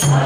Hare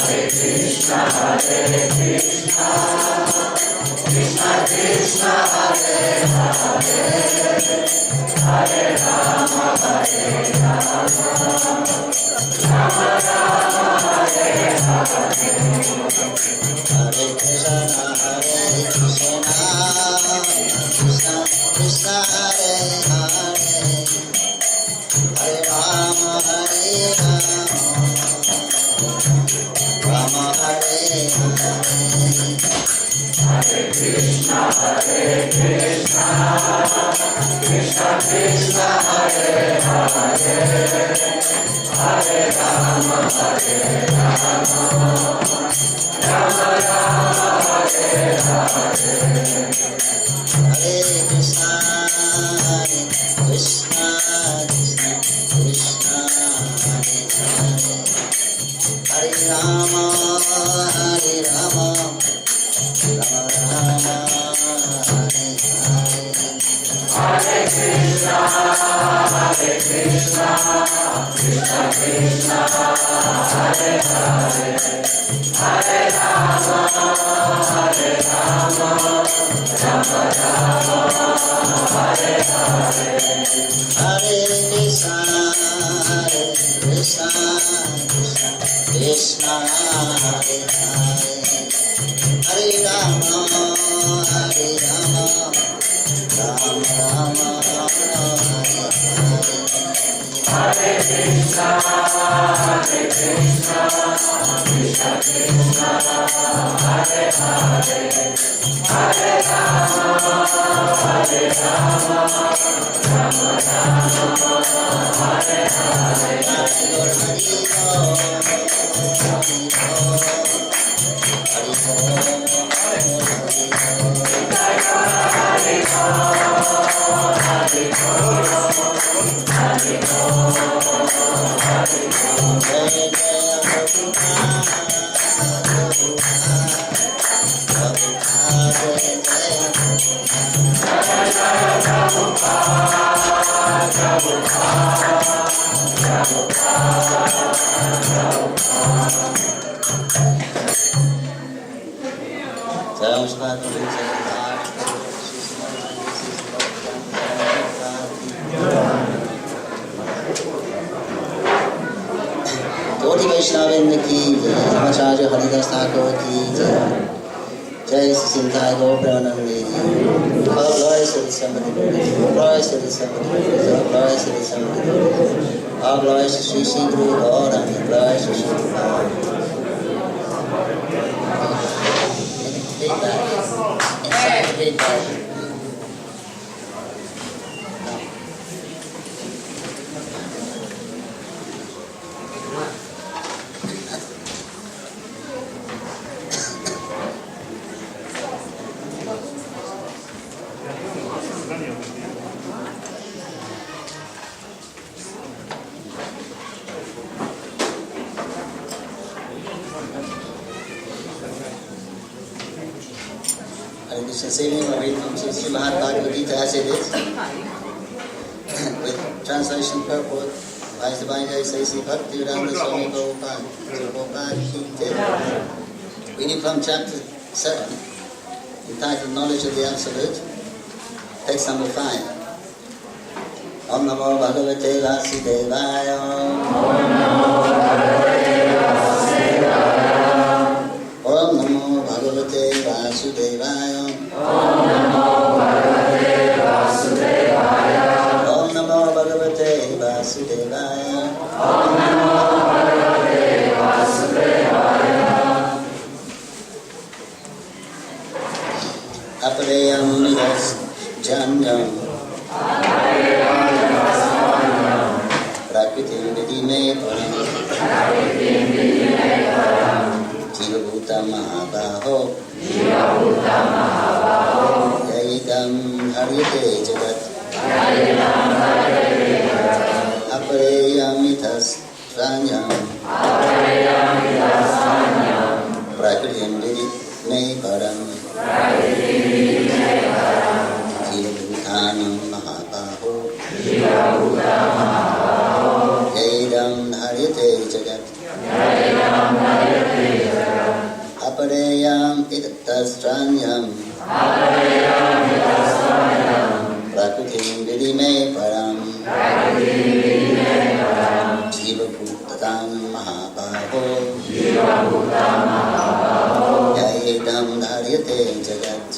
Bgahavad Gita as it is, with translation purport by His Divine Grace A.C. Bhaktivedanta Swami Prabhupada Ki Jai. Reading from chapter 7, entitled Knowledge of the Absolute, text number 5. Om Namo Bhagavate Vasudevaya. Om Namo Bhagavate Vasudevaya. Om Namo Bhagavate Vasudevaya. Om Namo Bhagavate Vasudevaya. Om Namo Bhagavate Vasudevaya. Om Namo Bhagavate Vasudevaya. Apareyam nidas janyam. Prakritim vidime param. Jiva Mahabaho. Yayidam haryate jagat. Apareyamitas ranyam. Prakritim vidime param. Jiva Mahabaho. Yayidam haryate jagat. Prakriti Vidi Me Param Jiva Bhutam Mahabaho Yayedam Dharyate Jagat.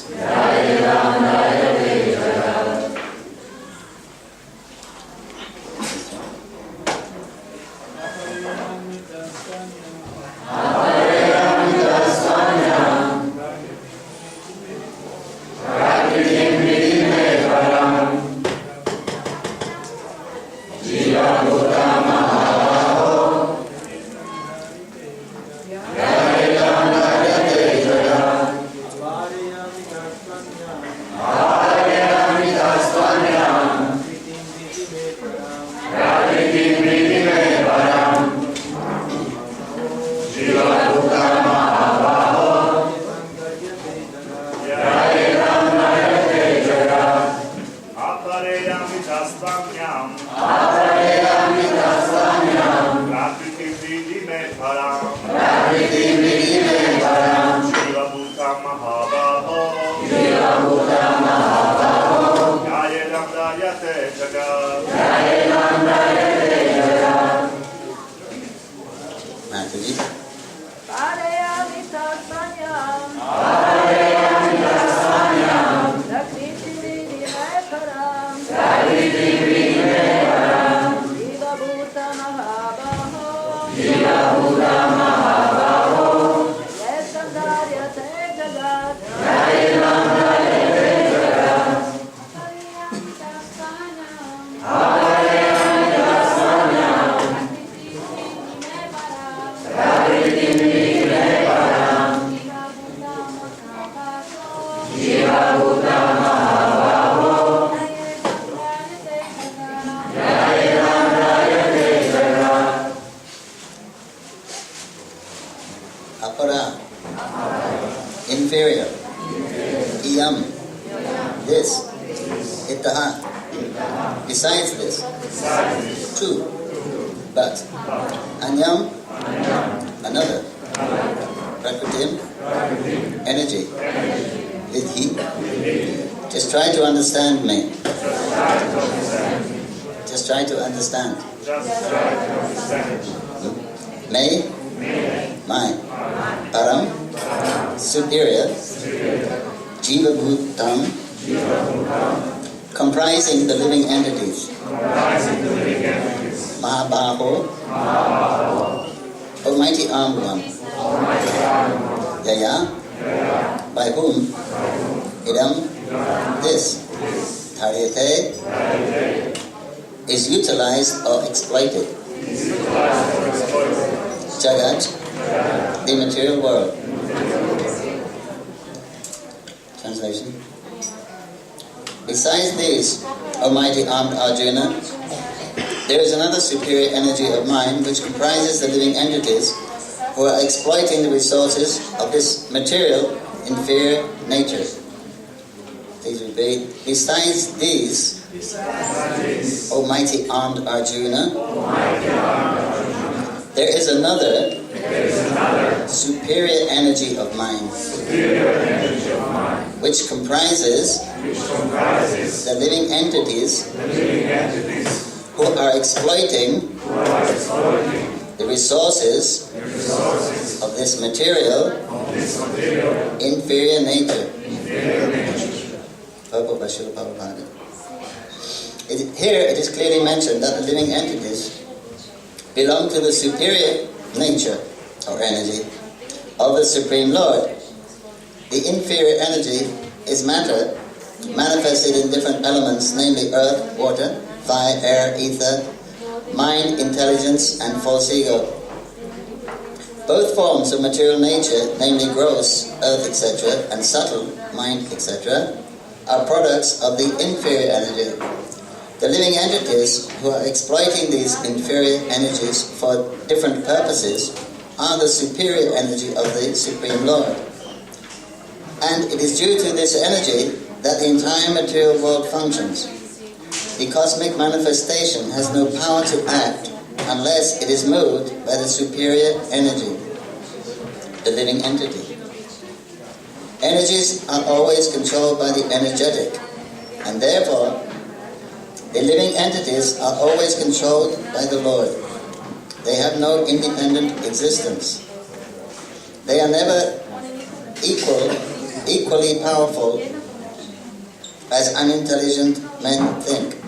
Inferior. Iyam. This. Itaha. Besides this. Two. But. Anyam. Another. Prakritim. Energy. Vidhi. Just try to understand me. Just try to understand. Me. Mine. Param. Superior. Jiva Bhutam. Comprising the living entities. Mahabaho. Almighty Armed One. Yaya. By whom? Idam. This. Dharyate. Is utilized or exploited. Jagat. The material world. Translation. Besides these, Almighty Armed Arjuna, there is another superior energy of mind which comprises the living entities who are exploiting the resources of this material inferior nature. Please repeat. Besides these, Almighty Armed Arjuna, there is another superior energy of mind which comprises the living entities who are exploiting the resources of this material inferior nature. Here it is clearly mentioned that the living entities belong to the superior nature or energy of the Supreme Lord. The inferior energy is matter manifested in different elements, namely earth, water, fire, air, ether, mind, intelligence, and false ego. Both forms of material nature, namely gross, earth, etc., and subtle, mind, etc., are products of the inferior energy. The living entities who are exploiting these inferior energies for different purposes are the superior energy of the Supreme Lord. And it is due to this energy that the entire material world functions. The cosmic manifestation has no power to act unless it is moved by the superior energy, the living entity. Energies are always controlled by the energetic, and therefore the living entities are always controlled by the Lord. They have no independent existence. They are never equally powerful as unintelligent men think.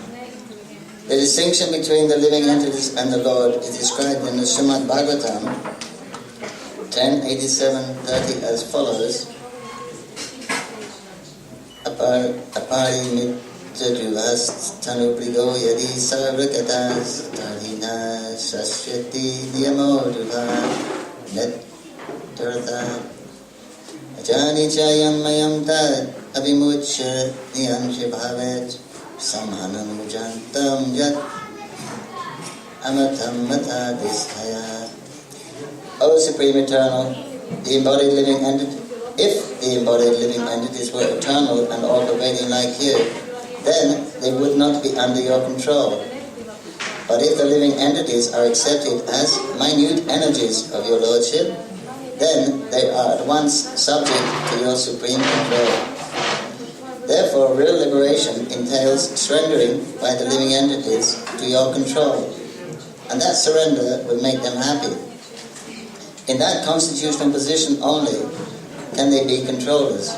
The distinction between the living entities and the Lord is described in the Srimad Bhagavatam 10:87-30 as follows. Aparimitra tanuprigo yadi sarvakatas tarina sasyati niyamodruva nettartha ajani chayam mayam tad avimucha niyamshi bhavet samhanam jantam yat amatam mata disthaya. O Supreme Eternal, the embodied living entity, if the embodied living entities were eternal and all-pervading like you, then they would not be under your control. But if the living entities are accepted as minute energies of your Lordship, then they are at once subject to your supreme control. Therefore, real liberation entails surrendering by the living entities to your control, and that surrender will make them happy. In that constitutional position only can they be controllers.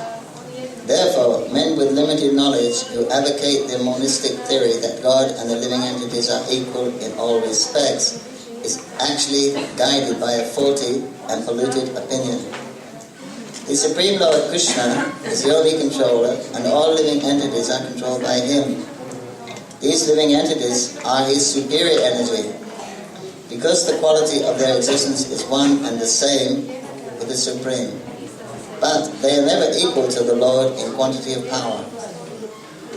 Therefore, men with limited knowledge who advocate the monistic theory that God and the living entities are equal in all respects is actually guided by a faulty and polluted opinion. The Supreme Lord Krishna is the only controller, and all living entities are controlled by Him. These living entities are His superior energy, because the quality of their existence is one and the same with the Supreme. But they are never equal to the Lord in quantity of power.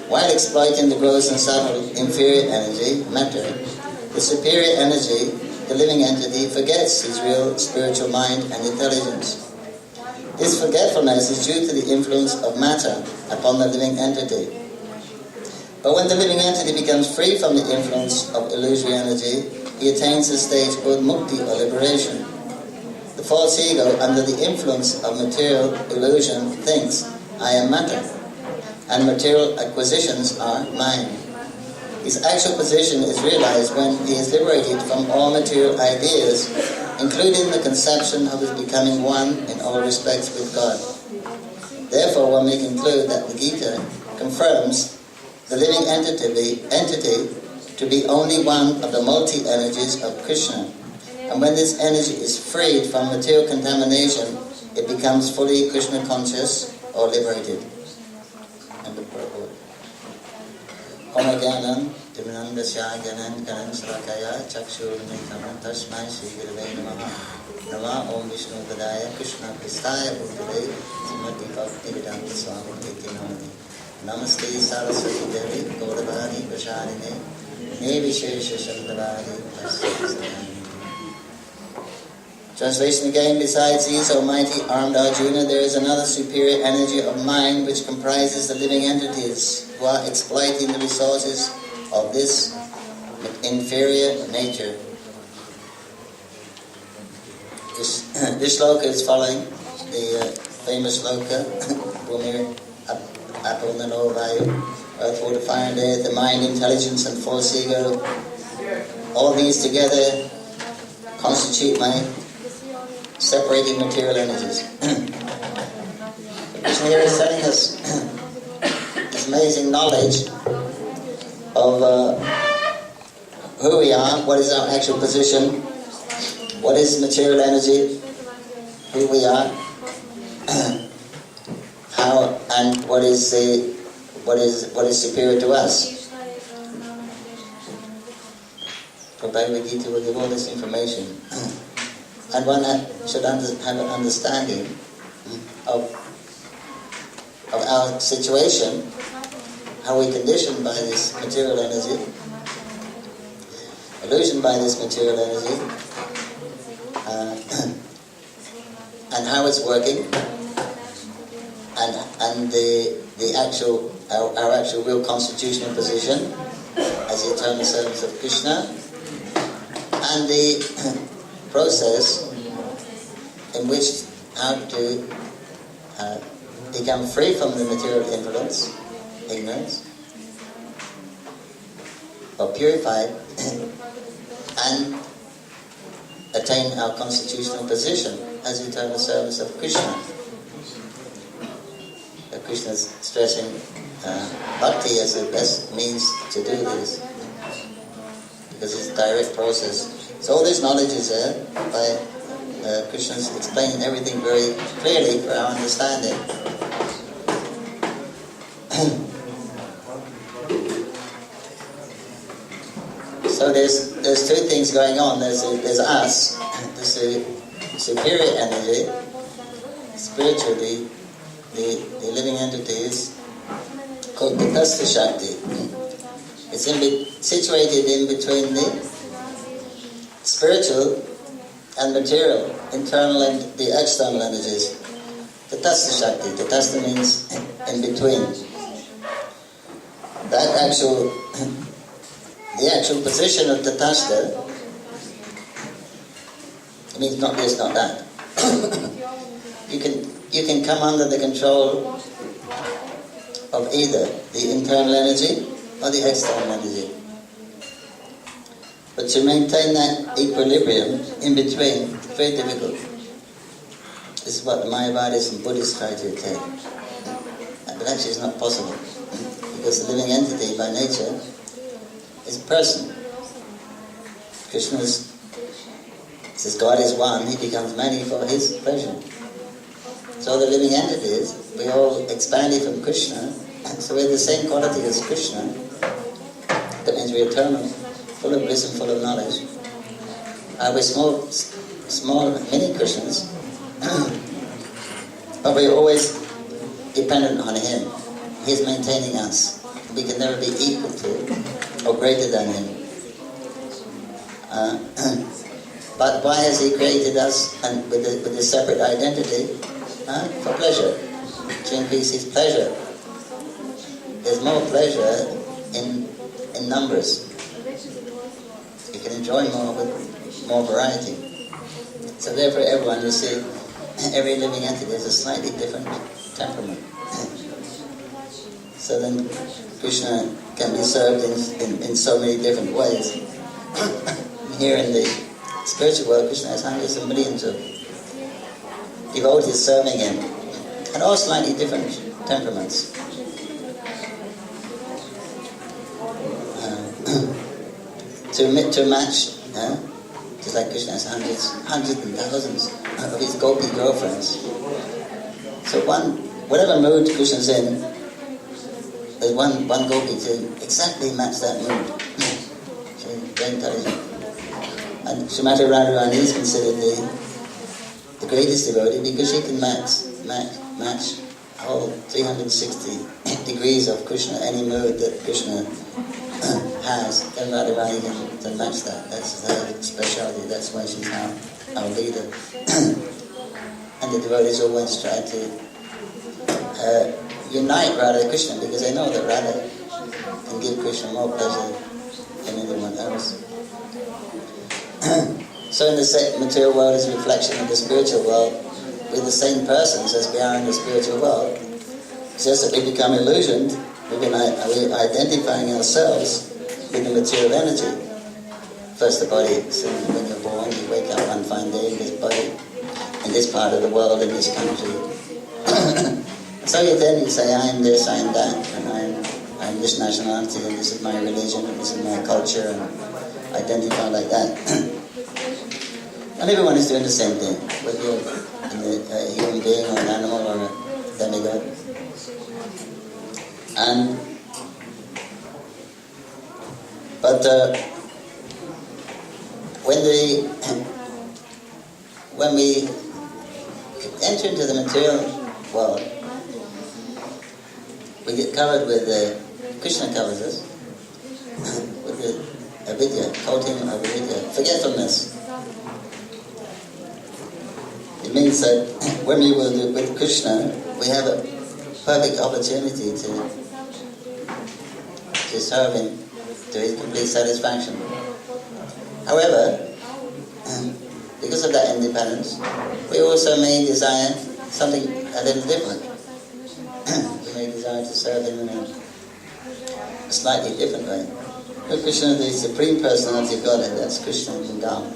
While exploiting the gross and subtle inferior energy, matter, the superior energy, the living entity, forgets his real spiritual mind and intelligence. This forgetfulness is due to the influence of matter upon the living entity. But when the living entity becomes free from the influence of illusory energy, he attains a stage called mukti or liberation. The false ego, under the influence of material illusion, thinks, I am matter, and material acquisitions are mine. His actual position is realized when he is liberated from all material ideas, including the conception of his becoming one in all respects with God. Therefore, one may conclude that the Gita confirms the living entity to be only one of the multi-energies of Krishna. And when this energy is freed from material contamination, it becomes fully Krishna conscious or liberated. And the purport. Omagyanam Timanam Dasya Gyanan Karan Sarakaya Chakshurunitam Tasmai Sri Gurave Namaha Nama Om Vishnu Padaya Krishna Pristaya Bhuttade Srimati Bhakti Vedanta Swami Iti Namani Namaste Saraswati Devi Gaudavani Prasharine Ne Vishesha Shandavani Tasya. Translation again. Besides these, O mighty armed Arjuna, there is another superior energy of mind which comprises the living entities who are exploiting the resources of this inferior nature. This shloka is following the famous shloka, Bhumir Apo Nano Vayu, Earth, Water, Fire and Air, the mind, intelligence and false ego. All these together constitute my separating material energies. Krishna here is telling us this amazing knowledge of who we are, what is our actual position, what is material energy, who we are, how and what is superior to us. The Bhagavad Gita will give all this information. And one should have an understanding of our situation, how we're conditioned by this material energy, illusioned by this material energy, and how it's working, and our actual real constitutional position as the eternal servants of Krishna, and the process in which how to become free from the material influence, ignorance, or purified, and attain our constitutional position as eternal servants of Krishna. Krishna is stressing bhakti as the best means to do this, because it's a direct process. So all this knowledge is there by Krishna's explaining everything very clearly for our understanding. So there's two things going on. There's us, the superior energy, spiritually, the living entities called the Tatastha Shakti. It's situated in between the spiritual and material, internal and the external energies. The Tatastha Shakti. The Tatastha means in between. The actual position of the Tatastha, it means not this, not that. You can come under the control of either the internal energy or the external energy. But to maintain that equilibrium in between is very difficult. This is what the Mayavadis and Buddhists try to attain. But actually it's not possible. Because the living entity by nature is a person. Krishna says God is one, he becomes many for his pleasure. So the living entities, we all expanded from Krishna, so we're the same quality as Krishna. That means we're eternal, full of bliss and full of knowledge. We're small mini Krishnas, but we're always dependent on him. He's maintaining us. We can never be equal to or greater than him. But why has he created us and with a separate identity? For pleasure, to increase his pleasure. There's more pleasure in numbers. You can enjoy more with more variety. So therefore everyone, you see, every living entity has a slightly different temperament. So then Krishna can be served in so many different ways. Here in the spiritual world, Krishna has hundreds of millions of devotees serving him, and all slightly different temperaments. To match, just like Krishna has hundreds and thousands of his gopi girlfriends. So whatever mood Krishna's in, there's one gopi to exactly match that mood. She's very intelligent. And Srimati Radharani is considered the greatest devotee because she can match all 360 degrees of Krishna, any mood that Krishna has, then Radharani can match that. That's her speciality, that's why she's our leader. And the devotees always try to unite Radha and Krishna because they know that Radha can give Krishna more pleasure than anyone else. So in the material world is a reflection of the spiritual world. We're the same persons as we are in the spiritual world. It's just that we become illusioned. We're identifying ourselves with the material energy. First the body, so when you're born, you wake up one fine day in this body, in this part of the world, in this country. So you say, I am this, I am that, and I'm this nationality, and this is my religion, and this is my culture, and identify like that. And everyone is doing the same thing, whether you're a human being or an animal or a demigod. But when we enter into the material world, we get covered with Krishna covers us with the avidya, coating of avidya, forgetfulness. It means that when we were with Krishna, we have a perfect opportunity to serve him to his complete satisfaction. However, because of that independence, we also may desire something a little different. we may desire to serve him in a slightly different way. But Krishna, the Supreme Personality of Godhead, that's Krishna in Dham.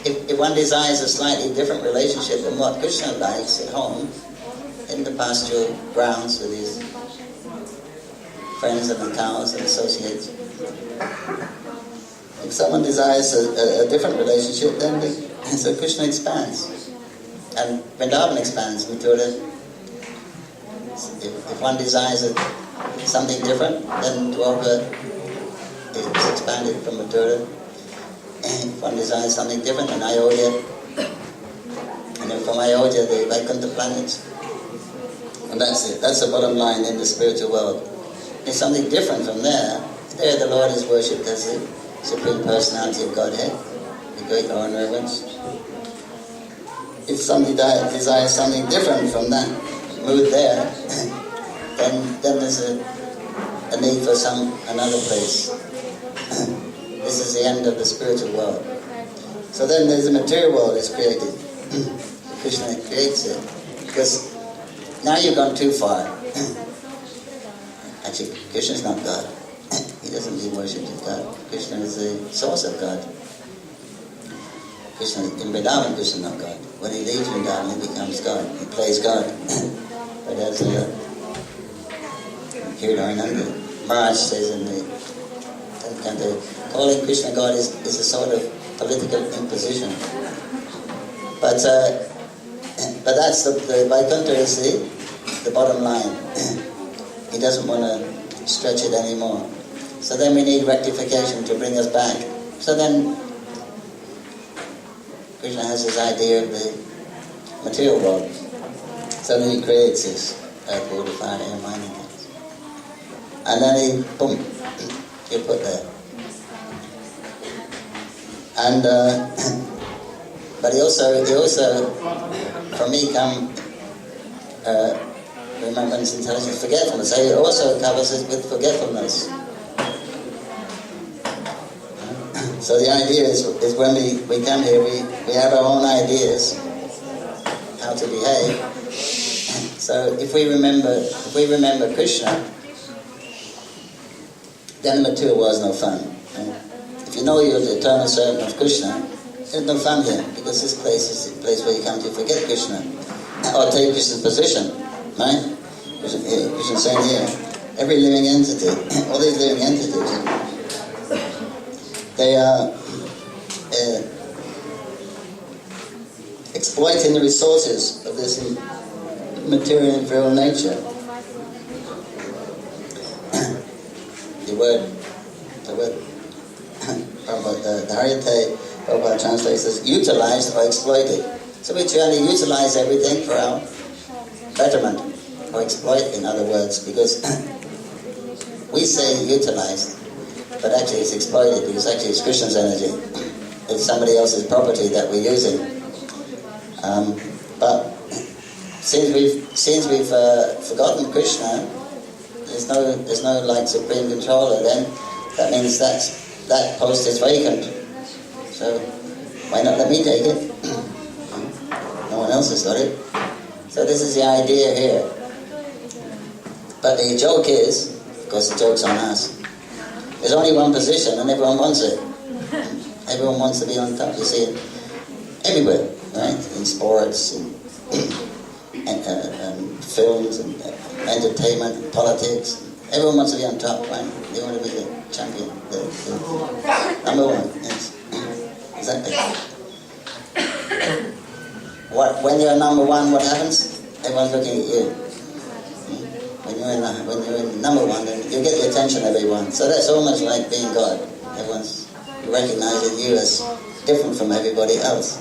If one desires a slightly different relationship than what Krishna likes at home, in the pastoral grounds with his friends and the cows and associates, if someone desires a different relationship, then so Krishna expands. And Vrindavan expands, Mathura. If one desires something different, then Dwarka is expanded from Mathura. If one desires something different, then Ayodhya. And then from Ayodhya, the Vaikuntha planets. And that's it. That's the bottom line in the spiritual world. If something different from there the Lord is worshipped as the Supreme Personality of Godhead, the great awe and reverence. If somebody desires something different from that mood there, then there's a need for another place. This is the end of the spiritual world. So then there's a material world is created. Krishna creates it. Because now you've gone too far. Actually, Krishna is not God. He doesn't be worshipped as God. Krishna is the source of God. Krishna, in Vrindavan, Krishna is not God. When he leaves Vrindavan, he becomes God. He plays God. But as Kirtananda Maharaj says in the Canto, calling Krishna God is a sort of political imposition. But that's the Vaikuntha is the bottom line. He doesn't want to stretch it anymore. So then we need rectification to bring us back. So then Krishna has his idea of the material world. So then he creates this earth, water, fire, air, mind, and things. And then he put there. And but he also from me come remembrance, intelligence, forgetfulness. So he also covers it with forgetfulness. So the idea is when we come here, we have our own ideas how to behave. So if we remember Krishna, then the material world is no fun. If you know you're the eternal servant of Krishna, there's no fun here, because this place is the place where you come to forget Krishna or take Krishna's position, right? Krishna saying here, every living entity, all these living entities, they are exploiting the resources of this material inferior nature. The word the Haryate Prabhupada translates as utilized or exploited. So we try to utilize everything for our betterment, or exploit in other words, because we say utilized, but actually it's exploited, because actually it's Krishna's energy. It's somebody else's property that we're using. But since we've forgotten Krishna, there's no like supreme controller. Then that means that post is vacant. So why not let me take it? No one else has got it. So this is the idea here. But the joke is, of course the joke's on us, there's only one position and everyone wants it. Everyone wants to be on top. You see it everywhere, right? In sports, and films, and entertainment, and politics. Everyone wants to be on top, right? They want to be the champion, the number one. Yes. Exactly. When you're number one, what happens? Everyone's looking at you. When you're in number one, then you get the attention of everyone. So that's almost like being God. Everyone's recognizing you as different from everybody else.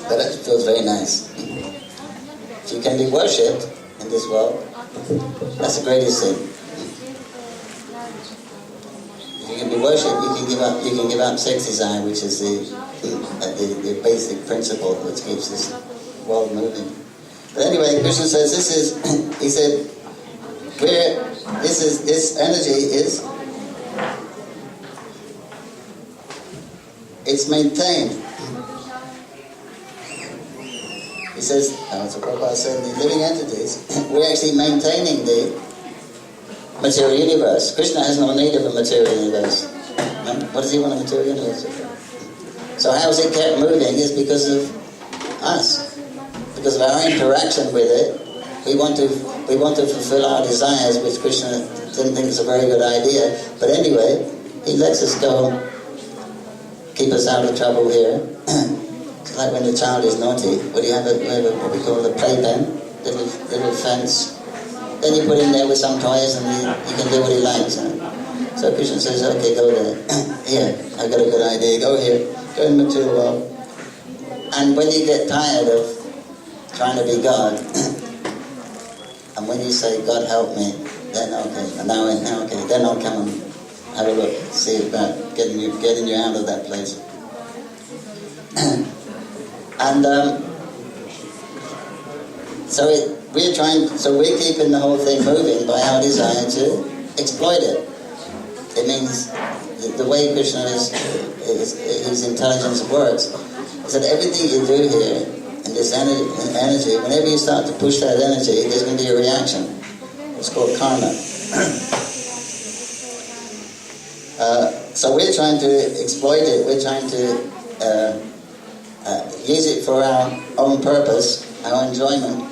But that feels very nice. If you can be worshipped in this world, that's the greatest thing. If you can be worshipped, you can give up sex desire, which is the basic principle which keeps this world moving. But anyway, Krishna says he said, where this energy is, it's maintained. He says, so Prabhupada said, the living entities, we're actually maintaining the material universe. Krishna has no need of a material universe. What does he want a material universe for? So how is it kept moving is because of us. Because of our interaction with it, we want to fulfill our desires, which Krishna didn't think was a very good idea. But anyway, he lets us go, keep us out of trouble here. It's like when the child is naughty. What do you have? What we call a playpen, little fence. Then you put him there with some toys, and he can do what he likes. So Krishna says, "Okay, go there. Here, I got a good idea. Go here. Go in the material world." And when you get tired of trying to be God, and when you say, "God help me," then okay, and now okay, then I'll come and have a look, see about getting you out of that place. And we're keeping the whole thing moving by our desire to exploit it. It means the way Krishna his intelligence works is that everything you do here in this energy, whenever you start to push that energy, there's going to be a reaction. It's called karma. So we're trying to exploit it. We're trying to use it for our own purpose, our enjoyment.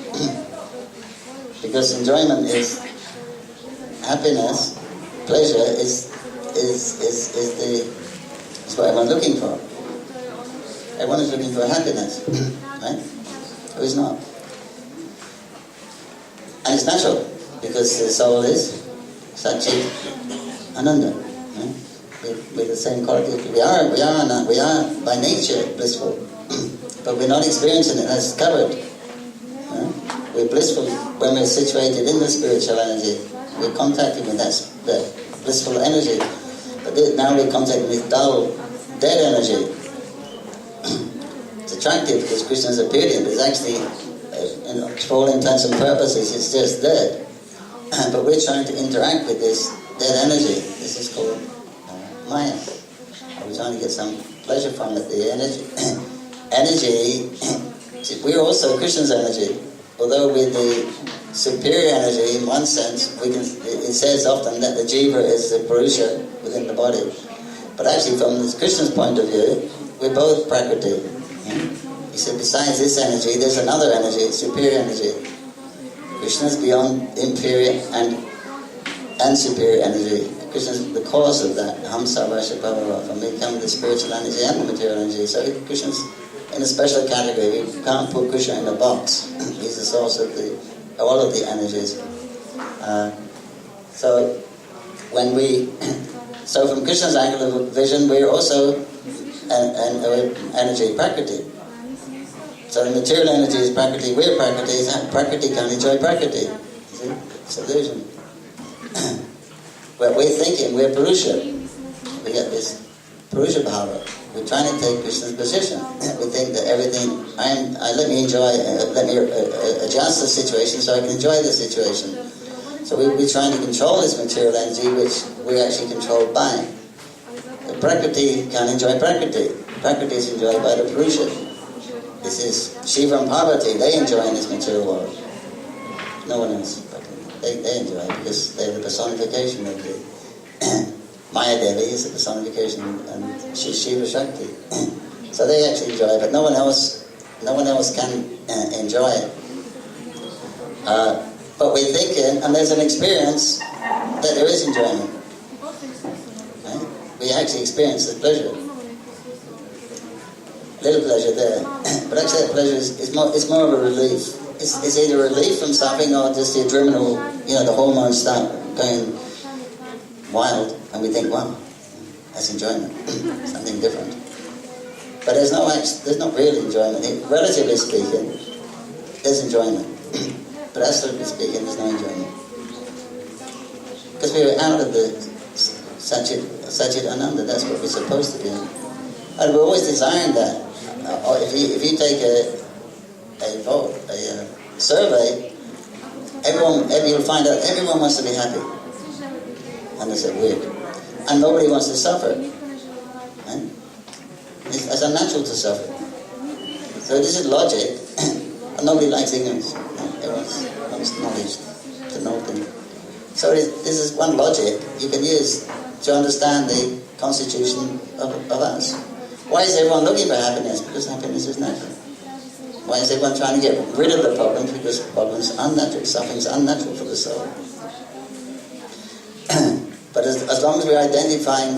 Because enjoyment is happiness, pleasure is what everyone's looking for. Everyone is looking for happiness, right? Who is not? And it's natural, because the soul is Satchit Ananda. Right? With the same quality. We are by nature blissful, but we're not experiencing it as covered. We're blissful when we're situated in the spiritual energy. We're contacting with that blissful energy. But now we're contacting with dull, dead energy. It's attractive because Krishna's appeared in it. It's actually, for all intents and purposes, it's just dead. But we're trying to interact with this dead energy. This is called Maya. We're trying to get some pleasure from it. The energy, we're also Krishna's energy. Although with the superior energy, in one sense, it says often that the jiva is the purusha within the body. But actually, from Krishna's point of view, we're both prakriti. He said, besides this energy, there's another energy, superior energy. Krishna's beyond inferior and superior energy. Krishna's the cause of that. Hamsa Vasha Bhavava, from becoming the spiritual energy and the material energy. So Krishna's in a special category. We can't put Krishna in a box. He's the source of all of the energies. So from Krishna's angle of vision, we're also an energy, prakriti. So the material energy is prakriti, we're prakriti, prakriti can't enjoy prakriti. See? It's illusion. Well, we're thinking we're purusha. We get this purusha bhava. We're trying to take Krishna's position. We think that everything, let me adjust the situation so I can enjoy the situation. So we're trying to control this material energy, which we're actually controlled by. The prakriti can't enjoy prakriti. Prakriti is enjoyed by the purusha. This is Shiva and Parvati. They enjoy in this material world. No one else. They enjoy it because they're the personification of the Maya Devi is the personification, and she's Shiva Shakti. So they actually enjoy it, but no one else can enjoy it. But we're thinking, and there's an experience that there is enjoyment. Right? We actually experience the pleasure. Little pleasure there, but actually that pleasure is more of a relief. It's either relief from something or just the adrenal, the hormones start going wild, and we think, wow, that's enjoyment, something different. But there's not real enjoyment. Relatively speaking, there's enjoyment. But absolutely speaking, there's no enjoyment. Because we're out of the Satchit Ananda, that's what we're supposed to be. And we're always desiring that. If you take a survey, you'll find out everyone wants to be happy. And it's weird. And nobody wants to suffer. Right? It's unnatural to suffer. So this is logic. Nobody likes ignorance. Everyone wants knowledge, to know things. So this is one logic you can use to understand the constitution of us. Why is everyone looking for happiness? Because happiness is natural. Why is everyone trying to get rid of the problems? Because problems are unnatural. Suffering is unnatural for the soul. But as long as we're identifying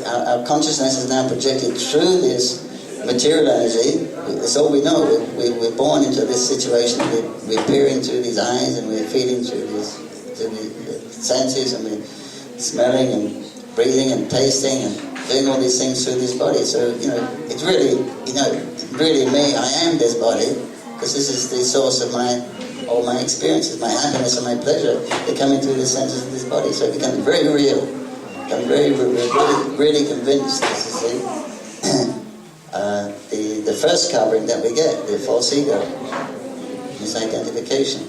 our consciousness is now projected through this material energy, that's all we know. We're born into this situation. We're peering through these eyes, and we're feeling through the senses, and we're smelling and breathing and tasting and doing all these things through this body. So, it's really, really me. I am this body, because this is the source of all my experiences, my happiness and my pleasure. They're coming through the senses of this body. So it becomes very real. I'm really convinced this is the first covering that we get, the false ego, misidentification,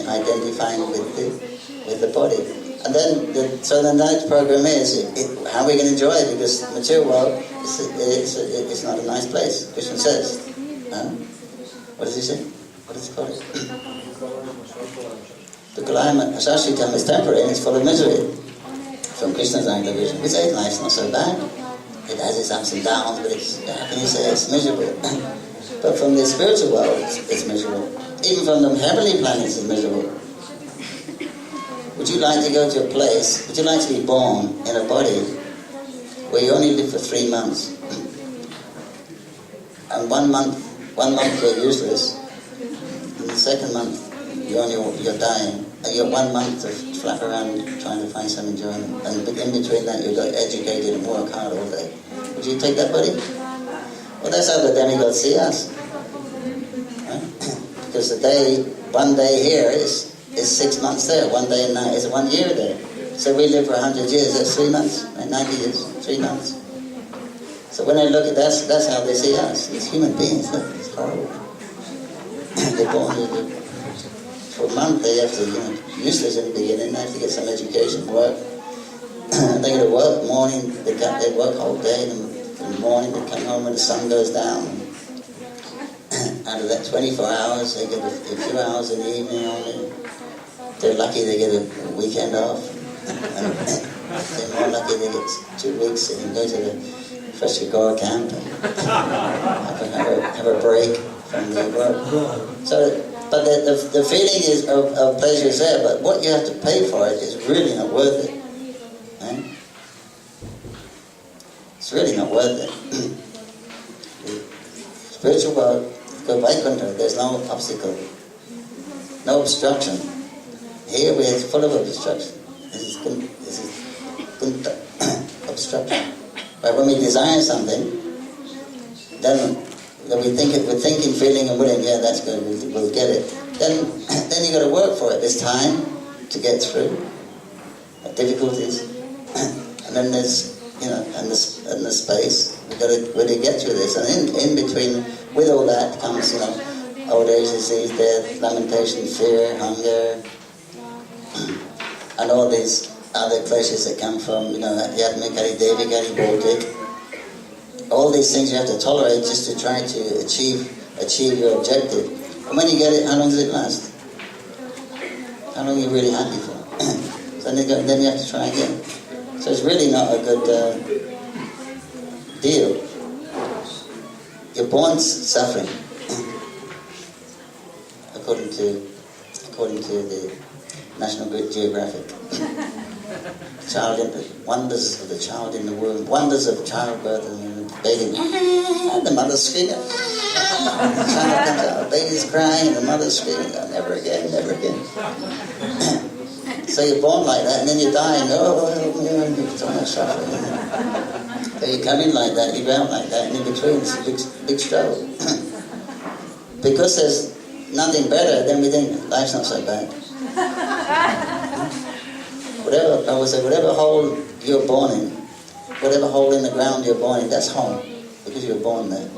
identifying with the body. And then the next program is how are we going to enjoy it, because the material world is not a nice place. Krishna says, what does he say? What is it called? The climate, Shashritam, is temporary and it's full of misery. From Krishna's angle of vision, we say life's not so bad. It has its ups and downs, but how can you say it's miserable? But from the spiritual world, it's miserable. Even from the heavenly planets, it's miserable. Would you like to go to a place, would you like to be born in a body where you only live for 3 months? And 1 month you're useless. And the second month you're dying. And you're 1 month to flap around trying to find some enjoyment. And in between that you've got educated and work hard all day. Would you take that body? Well, that's how the demigods see us. Right? Because one day here is 6 months there, 1 day and night is 1 year there. So we live for 100 years, that's 3 months, and 90 years, 3 months. So when I look at that's how they see us. These human beings, look, it's horrible. They're born for a month, they have to, useless in the beginning, they have to get some education, work. They go to work, morning, they work all day, and in the morning they come home when the sun goes down. Out of that 24 hours, they get a few hours in the evening only. They're lucky they get a weekend off. And they're more lucky they get 2 weeks and go to the Freshagora camp and have a break from the work. So, but the feeling is of pleasure is there, but what you have to pay for it is really not worth it. Right? It's really not worth it. The spiritual world, go Vaikuntha, there's no obstacle, no obstruction. Here we're full of obstruction. This is obstruction. But when we desire something, then we're thinking, feeling, and willing. Yeah, that's good. We'll get it. Then you got to work for it. There's time to get through difficulties, and then there's and the space. We got to really get through this. And in between, with all that comes old age, disease, death, lamentation, fear, hunger. And all these other pleasures that come from, Yatmikari, Devikari, Bautic. All these things you have to tolerate just to try to achieve your objective. And when you get it, how long does it last? How long are you really happy for? So then you have to try again. So it's really not a good deal. You're born suffering, according to the National Geographic. Wonders of the child in the womb, wonders of childbirth and the baby, and the mother's screaming. The child comes out, the baby's crying, and the mother's screaming, oh, never again, never again. So you're born like that, and then you die, and you're so much suffering. So you come in like that, you go out like that, and in between it's a big struggle. Because there's nothing better, then we think life's not so bad. Whatever hole you're born in, whatever hole in the ground you're born in, that's home, because you were born there.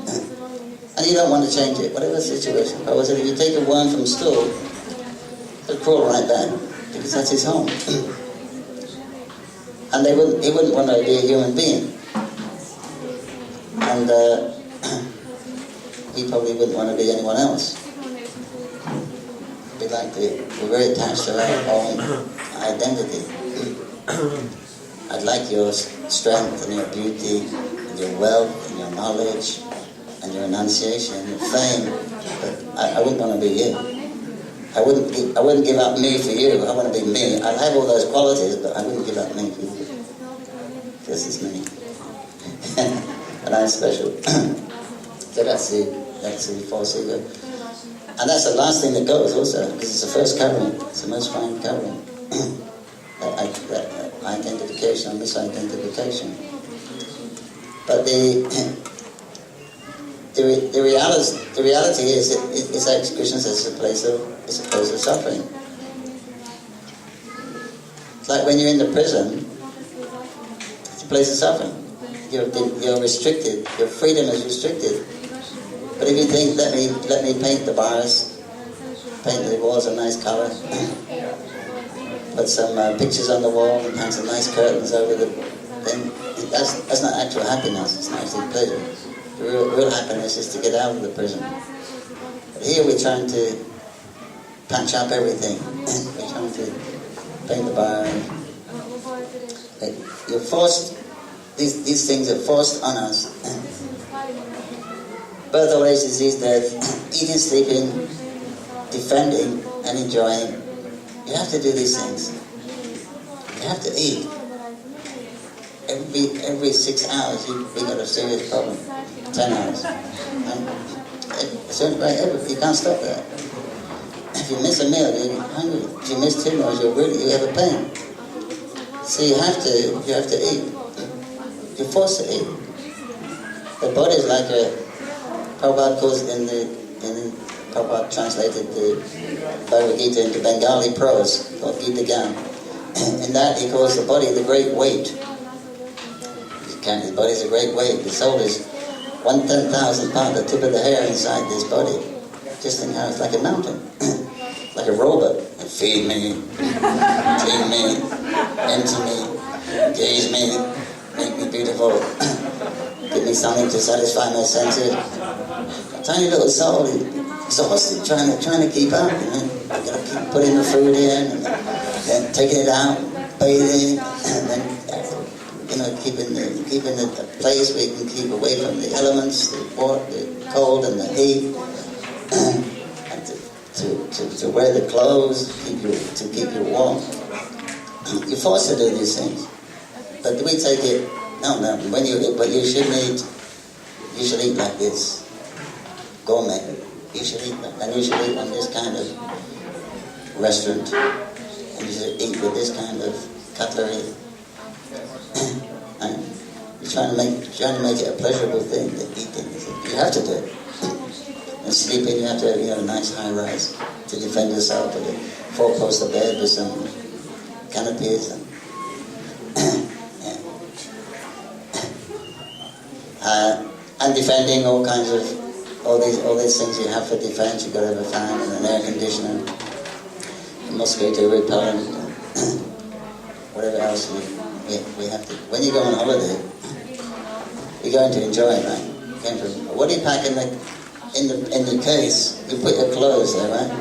And you don't want to change it, whatever situation. I said, if you take a worm from stool, it'll crawl right back, because that's his home. And he wouldn't want to be a human being. And we probably wouldn't want to be anyone else. We're very attached to our own identity. I'd like your strength and your beauty and your wealth and your knowledge and your enunciation and your fame, but I wouldn't want to be you. I wouldn't give up me for you. I want to be me. I'd have all those qualities, but I wouldn't give up me for you. This is me. And I'm special. So that's the false ego. And that's the last thing that goes also, because it's the first covering. It's the most fine covering. that identification or misidentification. But the reality is that Krishna says it's a place of suffering. It's like when you're in the prison, it's a place of suffering. You're restricted. Your freedom is restricted. But if you think, let me paint the bars, paint the walls a nice color, put some pictures on the wall, and hang some nice curtains over the thing, that's not actual happiness. It's not actually pleasure. The real happiness is to get out of the prison. But here we're trying to patch up everything. We're trying to paint the bar. You're forced. These things are forced on us. Birth, old age, disease, death, eating, sleeping, defending, and enjoying. You have to do these things. You have to eat. Every 6 hours, we got a serious problem. 10 hours. You can't stop that. If you miss a meal, you're hungry. If you miss 2 meals, you have a pain. So you have to eat. You're forced to eat. The body is like Prabhupada calls Prabhupada translated the Bhagavad Gita into Bengali prose called Gita Gan. In that he calls the body the great weight. His body is a great weight. The soul is 1/10,000 pounds, the tip of the hair inside this body. Just think how it's like a mountain, like a robot. And feed me, clean me, empty me, gaze me, make me beautiful, give me something to satisfy my senses. A tiny little soul, exhausted, trying to keep up. I gotta keep putting the food in, and then taking it out, bathing, and then keeping the place where you can keep away from the elements, the cold and the heat, and to wear the clothes, to keep you warm. You're forced to do these things, but we take it. No. But you should eat like this, gourmet. You should eat, and you should eat on this kind of restaurant, and you should eat with this kind of cutlery. And you're trying to make it a pleasurable thing to eat things. You have to do it. And sleeping, you have to have a nice high rise to defend yourself with a 4-poster bed with some canopies and defending all these things you have for defense. You've got to have a fan and an air conditioner, a mosquito repellent, whatever else we have to. When you go on holiday, you're going to enjoy it, right? What do you pack in the case? You put your clothes there, right?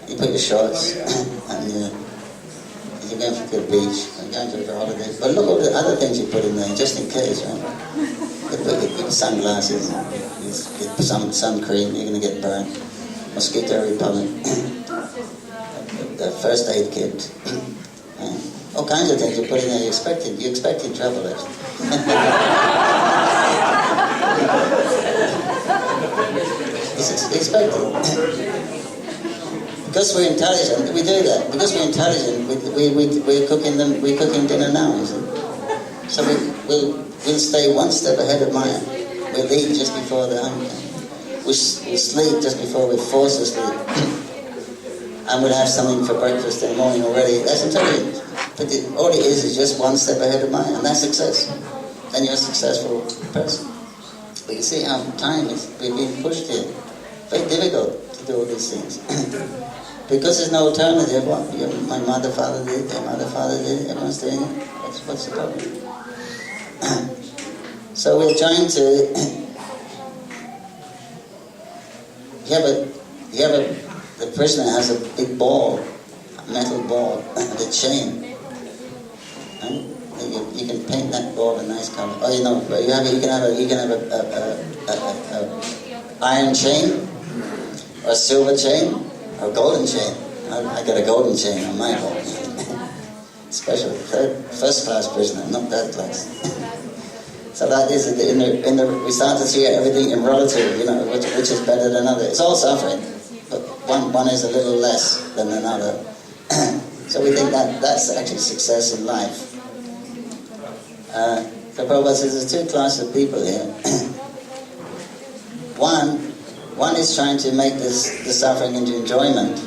You put your shorts, and you're going to the beach, you're going to the holiday. But look at the other things you put in there, just in case, right? You put your sunglasses, some sun cream, you're going to get burned, mosquito repellent, the first aid kit. All kinds of things you put in there. You expected trouble, actually. It's expected. Because we're intelligent, we do that. Because we're intelligent, we're cooking dinner now. So we'll stay one step ahead of Maya. We'll eat just before the hunger. We'll sleep just before we're forced to sleep. And we'll have something for breakfast in the morning already. That's intelligent. But all it is just one step ahead of mine, and that's success. Then you're a successful person. But you see how we're being pushed here. Very difficult to do all these things. Because there's no alternative. My mother, father did, their mother, father did, everyone's doing it. What's the problem? So we're trying to the prisoner has a big ball, a metal ball, and a chain. Right? You can paint that ball a nice color. Oh, you can have a iron chain, or a silver chain, or a golden chain. I got a golden chain on my ball. Special, first class prisoner, not third class. So that is we start to see everything in relative, which is better than another. It's all suffering, but one is a little less than another. So we think that's actually success in life. So Prabhupada says there's two classes of people here. One is trying to make the suffering into enjoyment,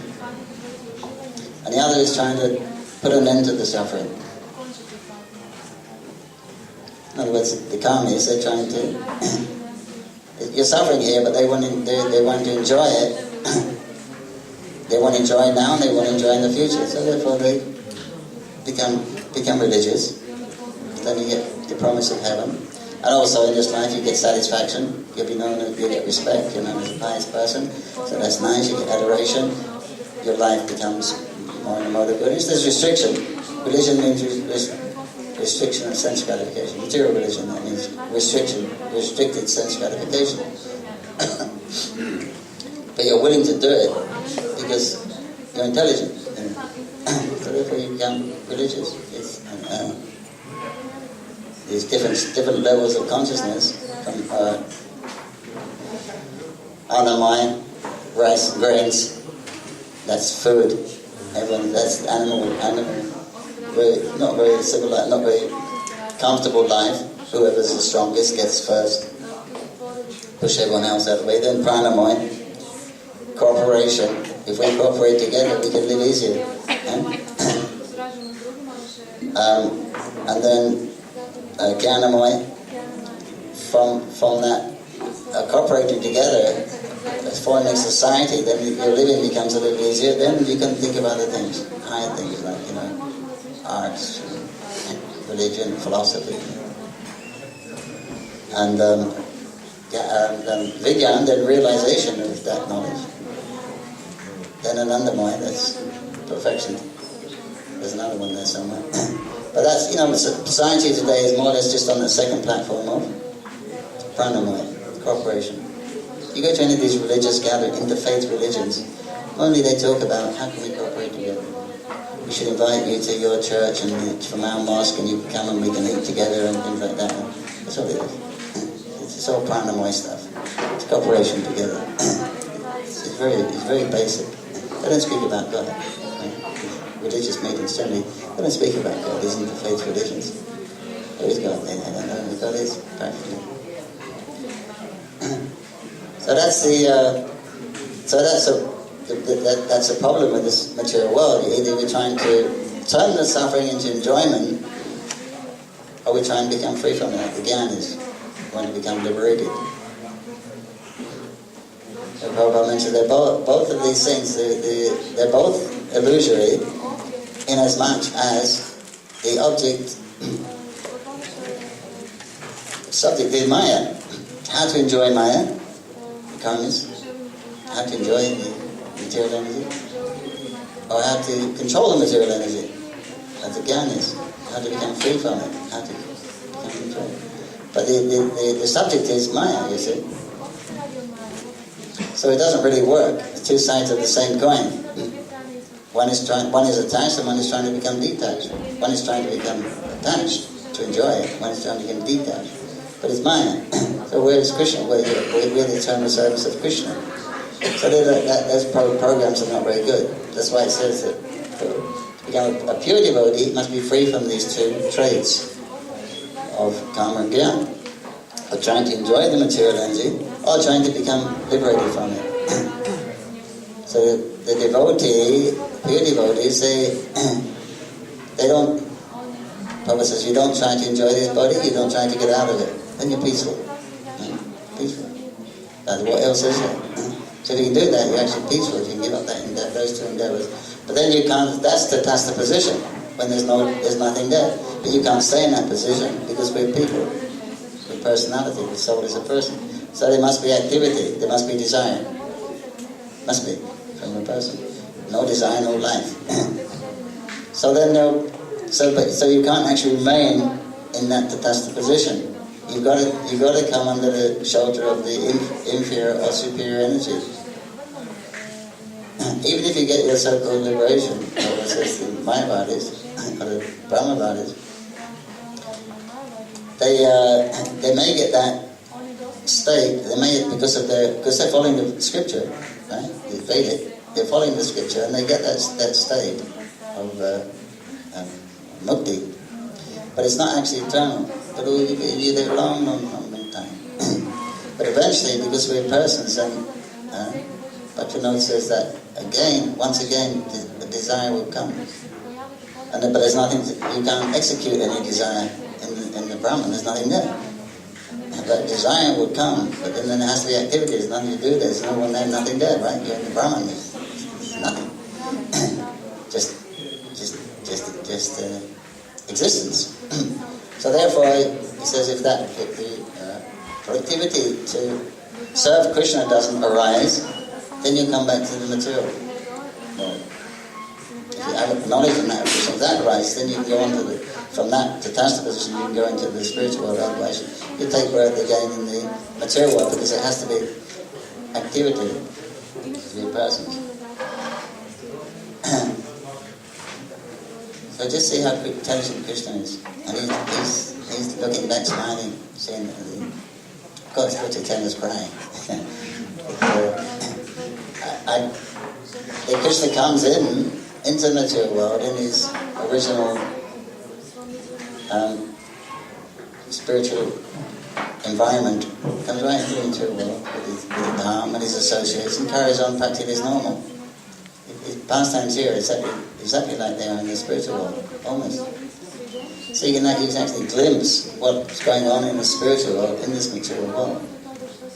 and the other is trying to put an end to the suffering. In other words, the karmis, they're trying to... You're suffering here, but they want to enjoy it. They want to enjoy it now, and they want to enjoy in the future. So therefore they become religious. Then you get the promise of heaven. And also in this life you get satisfaction. You'll be known as, you get respect, you're known as a pious person. So that's nice, you get adoration. Your life becomes more and more the goodness. There's restriction. Religion means restriction of sense gratification. Material religion, that means restricted sense gratification. But you're willing to do it because you're intelligent. So therefore you become religious. There's different levels of consciousness from anamaya, rice, grains. That's food. That's animal, not very civilized, not very comfortable life. Whoever's the strongest gets first. Push everyone else out of the way. Then pranamaya, cooperation. If we cooperate together, we can live easier. And then Jnanamoy, from that cooperating together, forming a society, then your living becomes a little easier. Then you can think of other things, higher things like arts, religion, philosophy, and Vigyan, then realization of that knowledge. Then Anandamoy, that's perfection. There's another one there somewhere. But that's, society today is more or less just on the second platform of pranamoy, cooperation. You go to any of these religious gatherings, interfaith religions, only they talk about how can we cooperate together. We should invite you to your church and from our mosque and you can come and we can eat together and things like that. That's all it is. It's all pranamoy stuff. It's cooperation together. It's very basic. They don't speak about God. Religious meetings generally, they don't speak about God. These interfaith religions. There is God. They don't know who God is practically. So that's a problem with this material world. Either we're trying to turn the suffering into enjoyment, or we try and become free from it. The Gyan is going to become liberated. The Prabhupada mentioned that both of these things, they're both illusory, in as much as the subject is Maya. How to enjoy Maya, the karmas, how to enjoy the material energy, or how to control the material energy, as the Gyan is, how to become free from it, how to become controlled. But the subject is Maya, you see. So it doesn't really work. The two sides of the same coin. One is attached and one is trying to become detached. One is trying to become attached to enjoy it. One is trying to become detached. But it's Maya. So where is Krishna? We're the eternal service of Krishna. So those programs are not very good. That's why it says that to become a pure devotee, it must be free from these two traits of karma and gyan. Or trying to enjoy the material energy, or trying to become liberated from it. So the devotee, pure devotees, they don't, Prabhupada says, you don't try to enjoy this body, you don't try to get out of it. Then you're peaceful. Peaceful. What else is there? So if you can do that, you're actually peaceful. If you can give up those two endeavors. But then you can't, that's the position, when there's nothing there. But you can't stay in that position, because we're people. With personality, the soul is a person. So there must be activity, there must be desire. Must be from a person. No desire, no life. So then so you can't actually remain in that tatastha position. You've got to come under the shelter of the inferior or superior energy. Even if you get your so-called liberation, or what says the Mayavadis, or the Brahmavadis, they may get that state. They may because they're following the scripture, right? The Vedic. They're following the scripture, and they get that state of mukti. But it's not actually eternal. But you're there long time. But eventually, because we're persons, and Bhaktivinoda says that once again, the desire will come. But there's nothing. You can't execute any desire in the Brahman. There's nothing there. But desire will come. But then there has to be activity. There's nothing to do. There's no one there. Nothing there, right? You're in the Brahman. There's nothing. just existence. So therefore, he says, if the productivity to serve Krishna doesn't arise, then you come back to the material world. If you have knowledge in that Krishna, if that arises, then you can go on to from that tatastha position, you can go into the spiritual world. Otherwise, you take birth again in the material world, because it has to be activity to be a person. So just see how intelligent Krishna is. And he's looking back, smiling, seeing that of course Chaitanya is crying. Krishna comes into the material world in his original spiritual environment, comes right into the material world with his Dham and his associates, and carries on practicing as normal. His pastimes here is exactly like they are in the spiritual world, almost. So you can actually glimpse what's going on in the spiritual world, in this material world.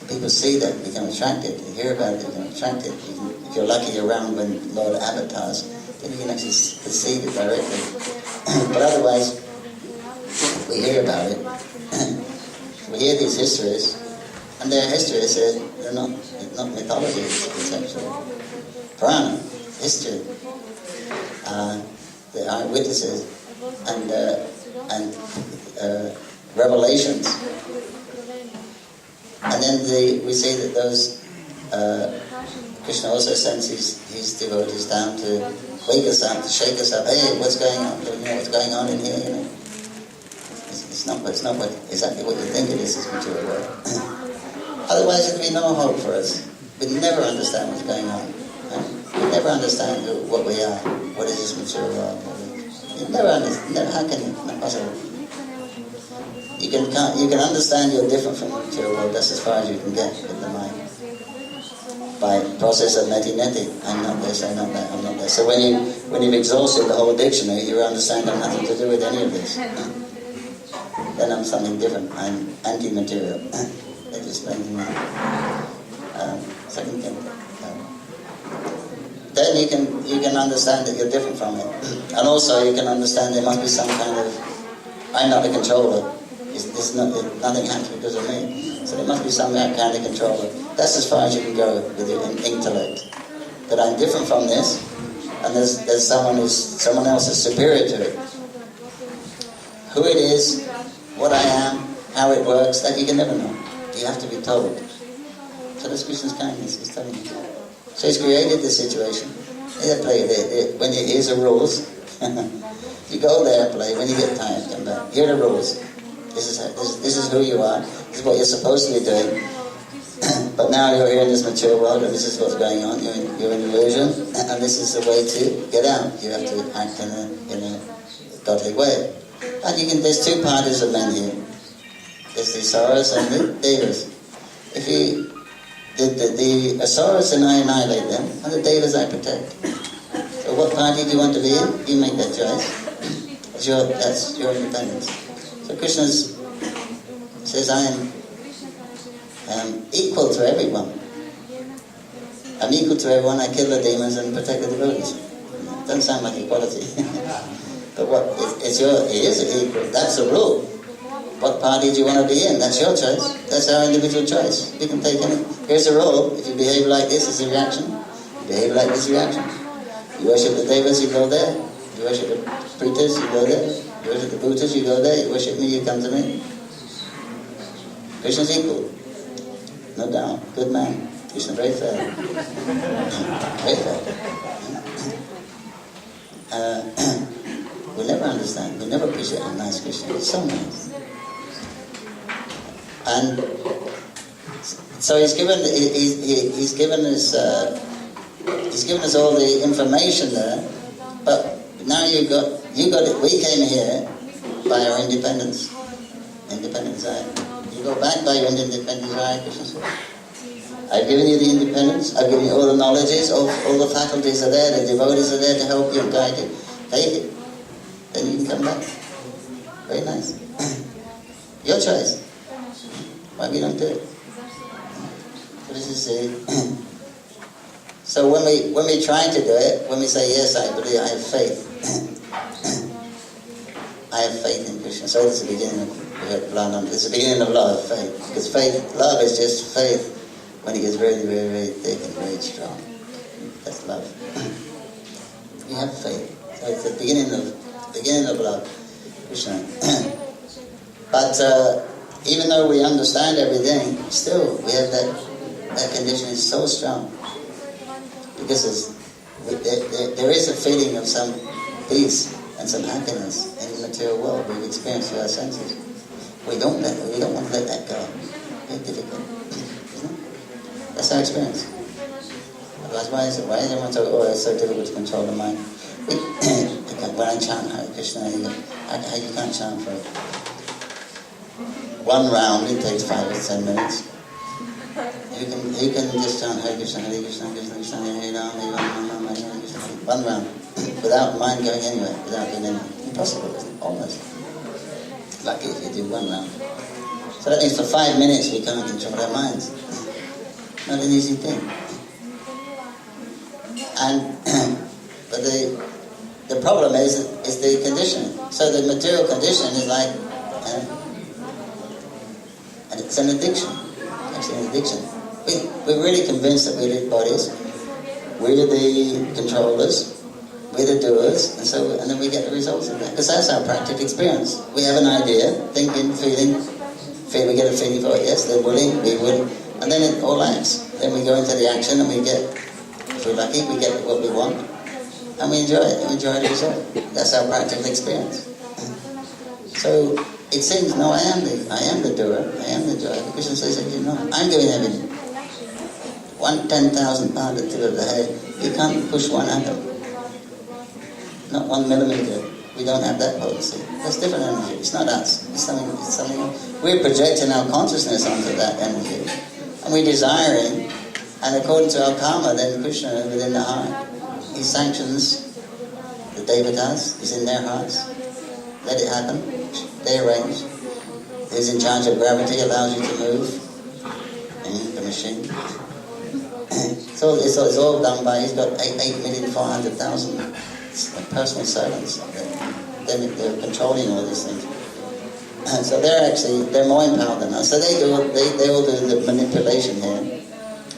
People see that, become attracted, you hear about it, become attracted. If you're lucky around when Lord avatars, then you can actually perceive it directly. But otherwise, we hear about it. We hear these histories, and their histories they're not mythology, it's actually Purana, history. The eyewitnesses and revelations. And then we see that those Krishna also sends his devotees down to wake us up, to shake us up. Hey, what's going on? You know what's going on in here? You know, it's not exactly what you think it is. This material world. Otherwise, there'd be no hope for us. We'd never understand what's going on. Right? We'd never understand what we are. What is this material world? You never understand. How can you? Not possible. You can understand you're different from the material world. That's as far as you can get with the mind. By process of neti. I'm not this, I'm not that, I'm not that. So when you've exhausted the whole dictionary, you understand I'm nothing to do with any of this. Then I'm something different. I'm anti-material. That just brings me. Second thing. Then you can understand that you're different from it, and also you can understand there must be some kind of. I'm not the controller. Nothing happens because of me. So there must be some kind of controller. That's as far as you can go with your intellect. That I'm different from this, and there's someone else is superior to it. Who it is, what I am, how it works, that you can never know. You have to be told. So that's Krishna's kindness. He's telling you. So he's created this situation. Here's the rules. You go there, play. When you get tired, come back. Here are the rules. This is who you are. This is what you're supposed to be doing. But now you're here in this material world, and this is what's going on. You're in illusion, and this is the way to get out. You have to act in a godly way. And there's two parties of men here. There's the Asuras and the Devas. If the Asuras and I annihilate them, and the Devas I protect. So what party do you want to be in? You make that choice. That's your independence. So Krishna says, I am equal to everyone. I'm equal to everyone. I kill the demons and protect the devotees. It doesn't sound like equality. But it is equal. That's the rule. What party do you want to be in? That's your choice. That's our individual choice. You can take any. Here's the rule. If you behave like this, it's a reaction. behave like these reactions. You worship the devas, you go there. You worship the pretas, you go there. You worship the Buddhas, you go there. You worship me, you come to me. Krishna's equal. No doubt. Good man. Krishna very fair. Very fair. We'll never understand. We'll never appreciate a nice Krishna. It's so nice. And so he's given us all the information there, but now you got it. We came here by our independence desire. You go back by your independent desire, Krishna says. I've given you the independence. I've given you all the knowledges. All the faculties are there. The devotees are there to help you and guide you. Take it, then you can come back. Very nice. Your choice. Why we don't do it? What does it say? So when we try to do it, when we say yes, I believe, I have faith. I have faith in Krishna. So it's the beginning of it's the beginning of love, faith. Because love is just faith when it gets very, very, very thick and very strong. That's love. We have faith. So it's the beginning of love, Krishna. But even though we understand everything, still we have that condition is so strong. Because there is a feeling of some peace and some happiness in the material world we've experienced through our senses. We don't want to let that go. Very difficult. That's our experience. Otherwise, why is everyone so, it's so difficult to control the mind? When I chant Hare Krishna, you can't chant for one round, it takes 5 or 10 minutes. You can just chant Hare Krishna, Hare Krishna, Krishna Krishna, Hare Ram, Hare Ram, Hare Krishna, one round, without mind going anywhere, without doing anything. Impossible, isn't it? Almost. Lucky if you do one round. So that means for 5 minutes we can't control our minds. Not an easy thing. And but the problem is the conditioning. So the material condition is like, and it's an addiction. Actually, an addiction. We're really convinced that we're the bodies, we're the controllers, we're the doers, and then we get the results of that. Because that's our practical experience. We have an idea, thinking, feeling, we get a feeling for it, yes, they're willing, we would, and then it all acts. Then we go into the action and we get, if we're lucky, we get what we want, and we enjoy it, we enjoy the result. That's our practical experience. So it seems, no, I am the doer, I am the joy. The Krishna says, no, I'm doing everything. 10,000 pound at the tip of the head, you can't push one atom. Not 1 millimeter. We don't have that potency. That's different energy. It's not us. It's something else. We're projecting our consciousness onto that energy. And we're desiring, and according to our karma, then Krishna within the heart, he sanctions the devatas, he's in their hearts. Let it happen. They arrange. He's in charge of gravity, allows you to move in the machine. So it's all done by, he's got 8,400,000 personal servants. They're controlling all these things. And so they're more empowered than us. So they all do the manipulation here.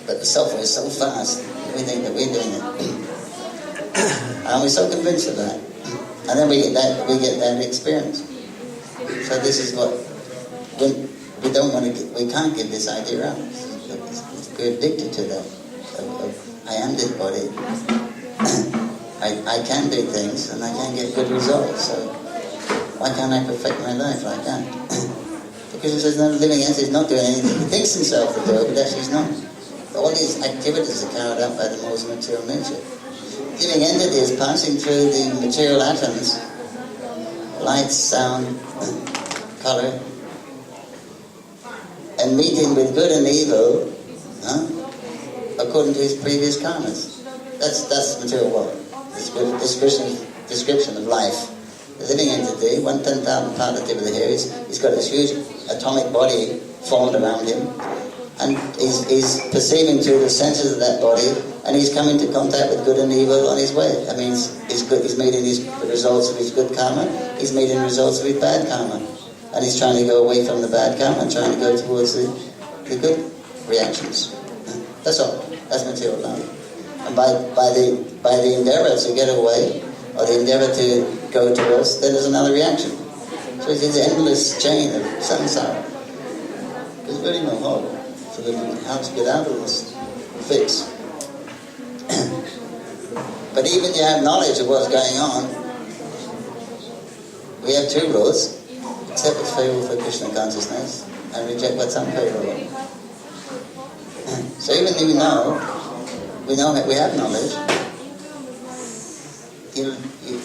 But the software is so fast, we think that we're doing it. And we're so convinced of that. And then we get that experience. So this is what we don't want to get, we can't give this idea out. We're addicted to that. I am this body. I can do things and I can get good results. So why can't I perfect my life like that? Because he says no living entity is not doing anything. He thinks himself to do it, but actually he's not. All these activities are carried out by the laws of material nature. Living entity is passing through the material atoms, light, sound, color, and meeting with good and evil, according to his previous karmas. That's the material world. Description of life. The living entity, 1/10,000th part of the tip of the hair, he's got this huge atomic body formed around him, and he's perceiving through the senses of that body, and he's coming into contact with good and evil on his way. That means he's meeting the results of his good karma, he's meeting the results of his bad karma, and he's trying to go away from the bad karma and trying to go towards the good reactions. That's all. That's material life. And by the endeavour to get away, or the endeavour to go towards, then there's another reaction. So it's an endless chain of samsara. There's really no hope for how to get out of this fix. But even you have knowledge of what's going on, we have two rules: accept what's favourable for Krishna consciousness and reject what's unfavourable. So even if we know that we have knowledge, you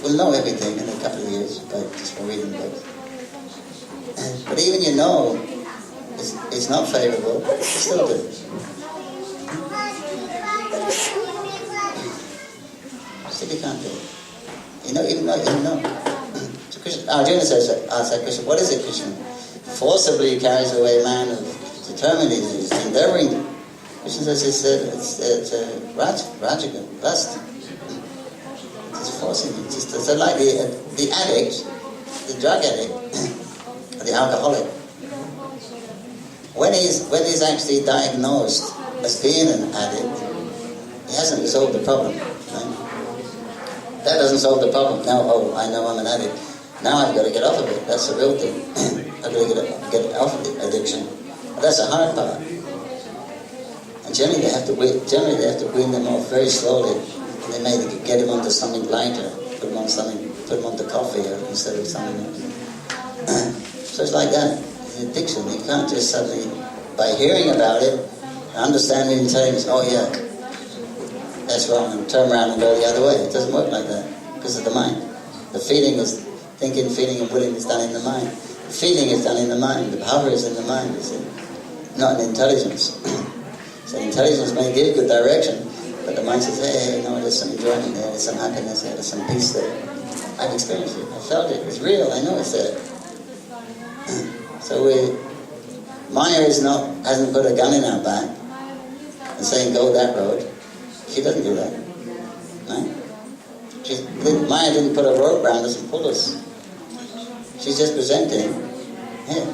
will know everything in a couple of years just by reading books. But even you know it's not favourable, still do. Still you can't do it. Even know. So Krishna, Arjuna asked Krishna, what is it, Krishna? Forcibly carries away a man of determined, he's endeavouring. Krishna says it's rajaga, lust. It's forcing you. It's like the addict, the drug addict, the alcoholic. When he's actually diagnosed as being an addict, he hasn't resolved the problem. Right? That doesn't solve the problem. Now, I know I'm an addict. Now I've got to get off of it. That's the real thing. I've got to get off of the addiction. But that's the hard part. And generally they have to wean them off very slowly. And they may get him onto something lighter, put him onto coffee instead of something else. So it's like that. It's an addiction. You can't just suddenly, by hearing about it, understanding and telling us, oh yeah, that's wrong, and turn around and go the other way. It doesn't work like that because of the mind. The thinking, feeling, and willing is done in the mind. The feeling is done in the mind. The power is in the mind, you see, not in intelligence. So intelligence may give good direction, but the mind says, hey, there's some enjoyment there, there's some happiness there, there's some peace there. I've experienced it, I felt it, it's real, I know it's there. So Maya hasn't put a gun in our back and saying, go that road. She doesn't do that. Right? Maya didn't put a rope around us and pull us. She's just presenting, here,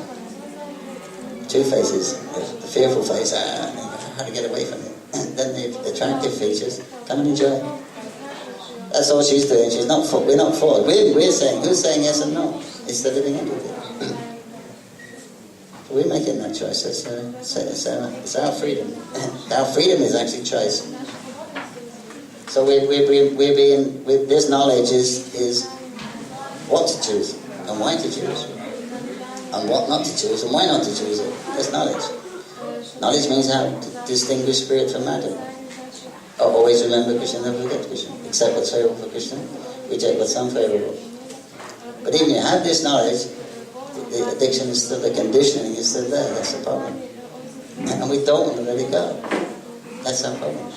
two faces. The fearful face, how to get away from it. And then the attractive features, come and enjoy. That's all she's doing. We're not for it. We're saying, who's saying yes and no? It's the living entity. So we're making that choice. It's our freedom. Our freedom is actually choice. So we're being, with this knowledge is what to choose and why to choose, and what not to choose and why not to choose it. That's knowledge. Knowledge means how to distinguish spirit from matter. Always remember Krishna, never forget Krishna. Accept what's favourable for Krishna, reject what's unfavourable. But even you have this knowledge, the addiction is still, the conditioning is still there. That's the problem. And we don't want to let it go. That's our problem.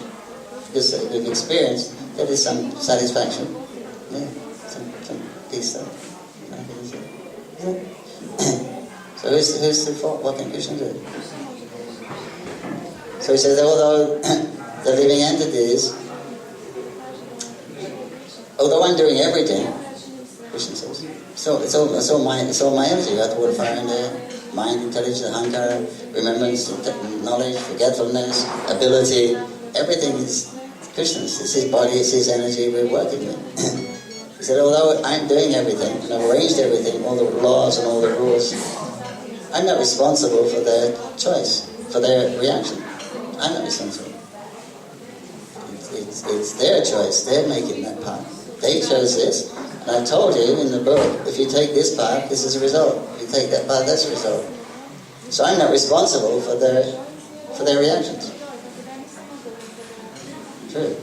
Because we've experienced there is some satisfaction. Yeah, some peace there. So who's the fault? What can Krishna do? So he says, although the living entities, although I'm doing everything, Krishna says, so it's all my energy. You have to water, fire, and air, mind, intelligence, ahankara, remembrance, knowledge, forgetfulness, ability. Everything is Krishna's. It's his body, it's his energy we're working with. He said, although I'm doing everything, and I've arranged everything, all the laws and all the rules, I'm not responsible for their choice, for their reaction. I'm not responsible. It's their choice. They're making that path. They chose this, and I told you in the book, if you take this path, this is a result. If you take that path, that's a result. So I'm not responsible for their reactions. True.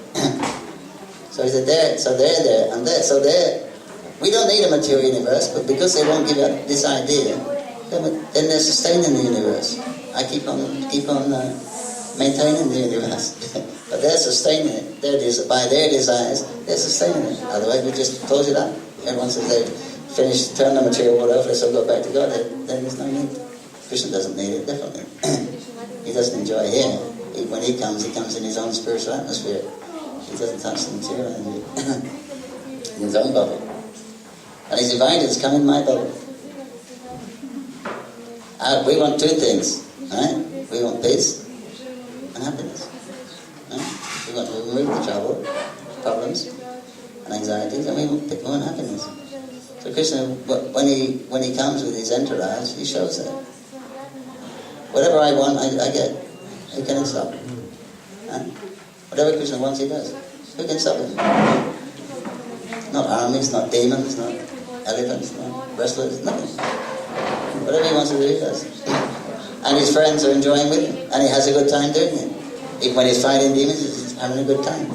So he said, they're there, and there. So we don't need a material universe, but because they won't give up this idea, then they're sustaining the universe. I keep on maintaining the universe. But they're sustaining it. By their desires, they're sustaining it. Otherwise, we just close it up. Everyone says they finish, turn the material world over, so go back to God. Then there's no need. Krishna doesn't need it, definitely. He doesn't enjoy here. When he comes in his own spiritual atmosphere. He doesn't touch the material energy. In his own bubble. And he's invited us, come in my bubble. We want two things, right? We want peace and happiness. Right? We remove the trouble, problems, and anxieties, and we pick more happiness. So Krishna, when he comes with his entourage, he shows that. Whatever I want, I get. Who can stop him? Huh? Whatever Krishna wants, he does. Who can stop him? Not armies, not demons, not elephants, not wrestlers, nothing. Whatever he wants to do, he does. And his friends are enjoying with him, and he has a good time doing it. Even when he's fighting demons, he's having a good time.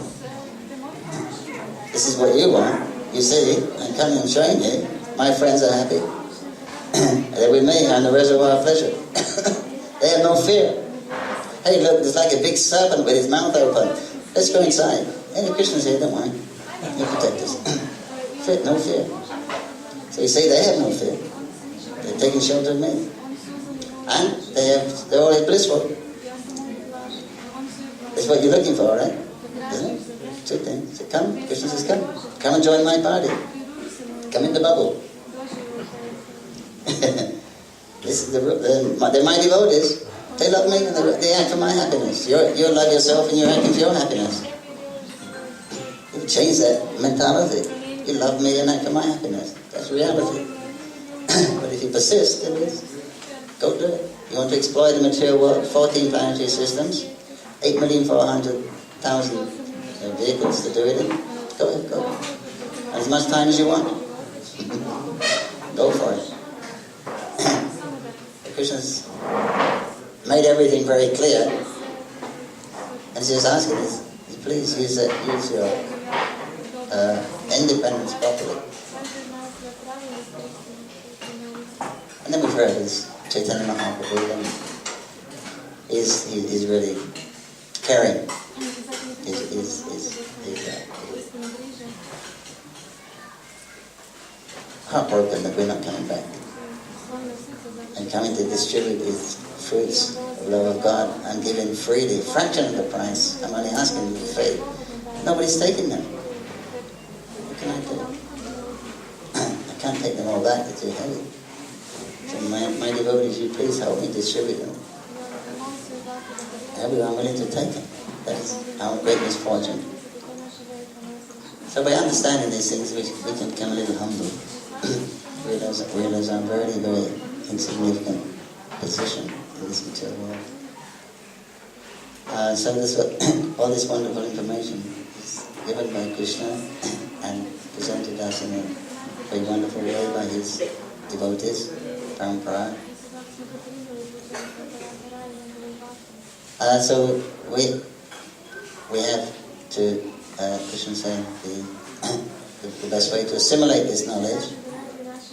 This is what you want. You see, I'm coming and showing you. My friends are happy. They're with me on the reservoir of pleasure. They have no fear. Hey, look, there's like a big serpent with his mouth open. Let's go inside. Hey, the Krishna's here, don't worry. He'll protect us. No fear. So you see, they have no fear. They're taking shelter of me. And they're all blissful. That's what you're looking for, right? Isn't it? Two things. So come, Krishna says, come. Come and join my party. Come in the bubble. This is they're my devotees. They love me and they act for my happiness. You love yourself and you're acting for your happiness. You change that mentality. You love me and act for my happiness. That's reality. But if you persist, then go do it. You want to exploit the material world, 14 planetary systems, 8,400,000 vehicles to do it in. Go ahead, go. As much time as you want. Go for it. Krishna's made everything very clear, and he's just asking us, please use your independence properly. And then we've heard this Chaitanya Mahaprabhu, and he's really caring. He's heartbroken that we're not coming back and coming to distribute these fruits of love of God and giving freely, a fraction of the price. I'm only asking you for faith. Nobody's taking them. What can I do? I can't take them all back, they're too heavy. So my devotees, you please help me distribute them. Everyone willing to take them. That is our great misfortune. So by understanding these things, we can become a little humble. realize our very, very insignificant position in this material world. So all this wonderful information is given by Krishna and presented us in a very wonderful way by his devotees, Parampara. So we have to, Krishna said, the best way to assimilate this knowledge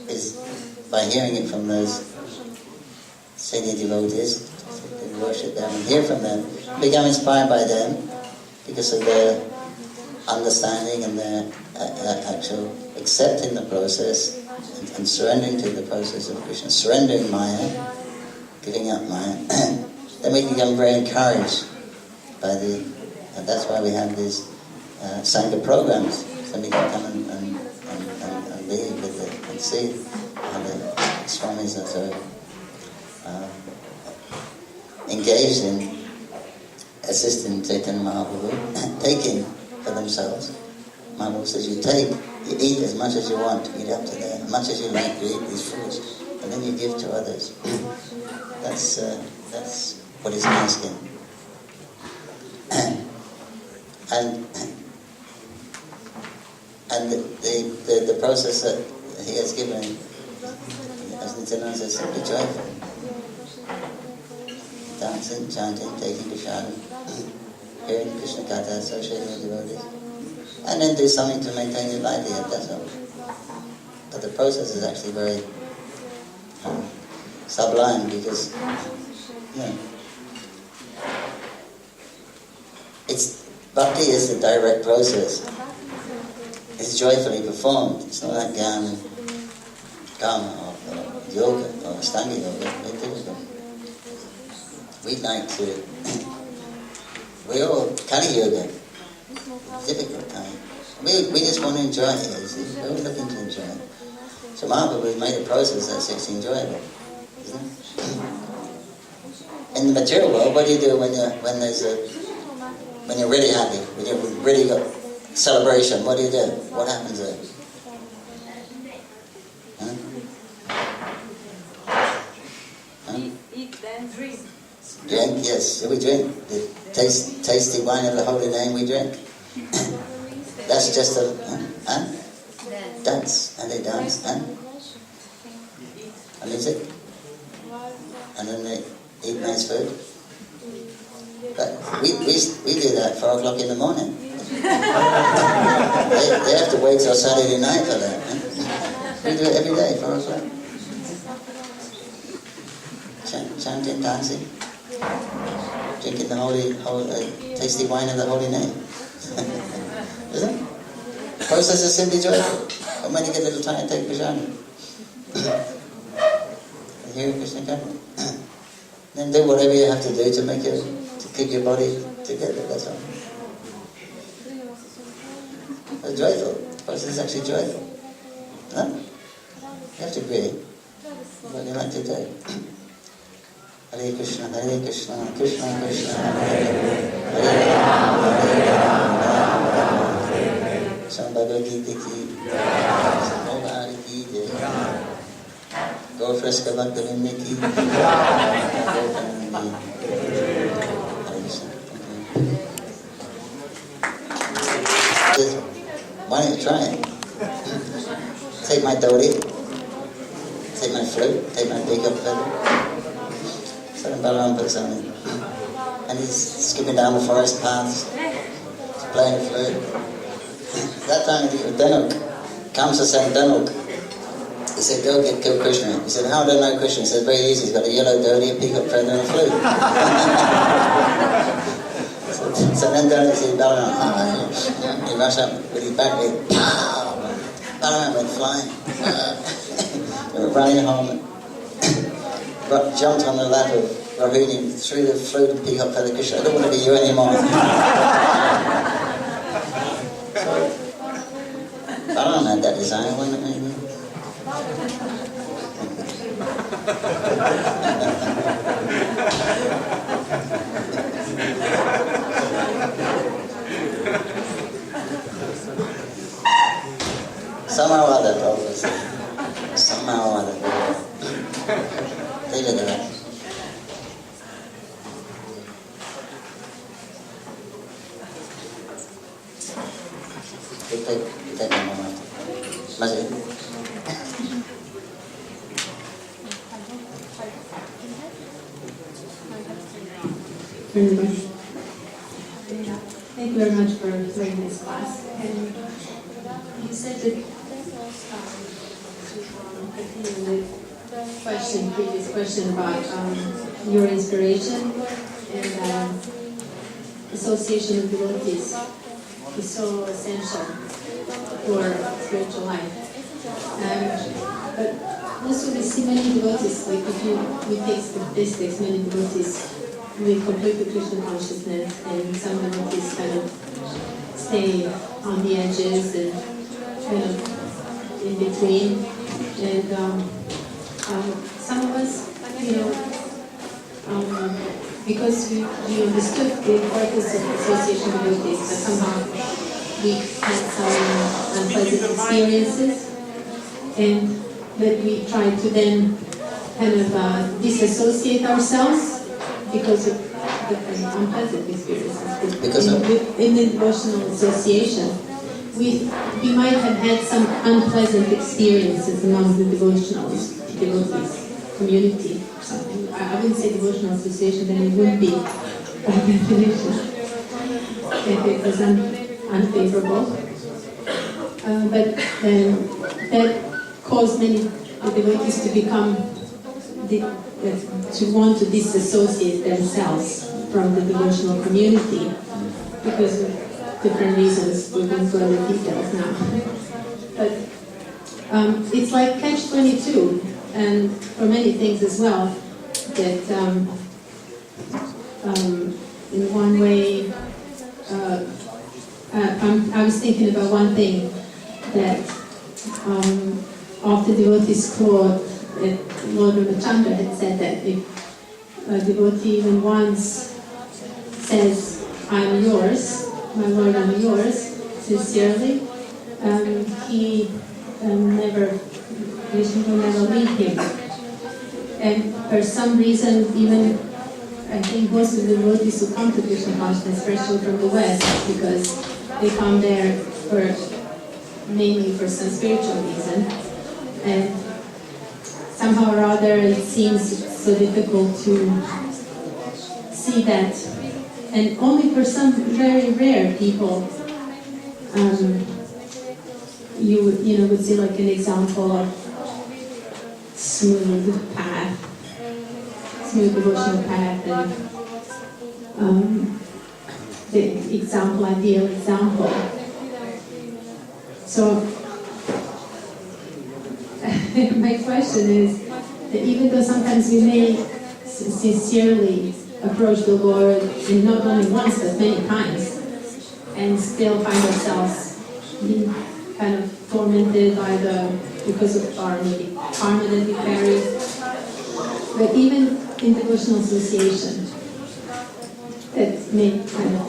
is by hearing it from those senior devotees. We worship them and hear from them, become inspired by them because of their understanding and their actual accepting the process and surrendering to the process of Krishna, surrendering Maya, giving up Maya. Then we become very encouraged by and that's why we have these Sangha programs, so we can come and be with it and see how the Swamis are so engaged in assisting Chaitanya Mahaprabhu, taking for themselves. Mahaprabhu says, you eat as much as you want, eat up to that, as much as you like, you eat these foods, and then you give to others. That's what he's asking. And the process that he has given, as Nityananda says, simply joyful. Dancing, chanting, taking prashadam, hearing Krishna Katha, associating with devotees, and then do something to maintain your livelihood, that's all. But the process is actually very sublime because, bhakti is the direct process. It's joyfully performed. It's not like karma or yoga or Ashtanga yoga. Very difficult. We'd like to. We're all Kali yoga. Difficult time. We just want to enjoy it. You see? We're all looking to enjoy it. So Mahaprabhu made a process that's actually enjoyable. Isn't it? In the material world, what do you do when there's a When you're really happy, when you've really got celebration, what do you do? What happens there? Huh? Huh? Eat and drink. Drink, yes, we drink. The tasty wine of the holy name we drink. That's just a dance, and they dance, and music, and then they eat nice food. But we do that at 4 o'clock in the morning. they have to wait till Saturday night for that. Huh? We do it every day, 4 o'clock. Chanting, dancing, drinking the holy tasty wine of the holy name. Isn't it? The process is simply joyful. And when you get a little tired, take prajna. And hear Krishna coming. Then do whatever you have to do to keep your body together, that's all. It's joyful. The process is actually joyful. No? You have to agree. What do you like to do? Hare Krishna, Krishna Krishna, Hare Rama, Bhagavad Gita ki, Bhagavad Gita, Go Fresca Bhaktivinoda ki, why don't you try it? Take my dhoti, take my flute, take my big up feather. So then Balaram puts on it. And he's skipping down the forest paths, playing the flute. That time Dhanuk, Kamsa sang Dhanuk. He said, go kill Krishna. He said, how do I know Krishna? He said, very easy. He's got a yellow dhoti, a peacock feather and a flute. so then Dhanuk said, Balaram, he rushed up with his back leg. Balaram went flying. They were running home. Jumped on the lap of Rahuni, threw the flute and peacock feather. Krishna, I don't want to be you anymore. I don't know that design. Why not maybe? Somehow or other, probably. Somehow or other. Take it away. Take one more. Masih. Very much. Thank you very much for doing this class. And you said that continue with previous question about your inspiration and association with devotees is so essential for spiritual life. But also we see many devotees, like if we take statistics, many devotees with complete Krishna consciousness, and some devotees kind of stay on the edges and kind of in between. And some of us, because we understood the importance of association with devotees, but somehow we had some unpleasant experiences, and that we tried to then kind of disassociate ourselves because of the unpleasant experiences. Because in the devotional association, we might have had some unpleasant experiences among the devotees community. I wouldn't say devotional association, then it would be by definition if it was unfavorable. But that caused many devotees to become to want to disassociate themselves from the devotional community because of different reasons. We won't go into details now. But it's like catch-22, and for many things as well, that in one way, I was thinking about one thing that often devotees quote that Lord Ramachandra had said that if a devotee even once says I'm yours, my Lord, I'm yours, sincerely, he Krishna will never leave him. And for some reason, even I think most of the devotees who come to Krishna consciousness, especially from the West, because they come there mainly for some spiritual reason, and somehow or other it seems so difficult to see that, and only for some very rare people you would see like an example of smooth devotional path, and the ideal example. So my question is that even though sometimes we may sincerely approach the Lord, and not only once but many times, and still find ourselves being kind of tormented because of our maybe karma that we carry. But even in devotional association, that may kind of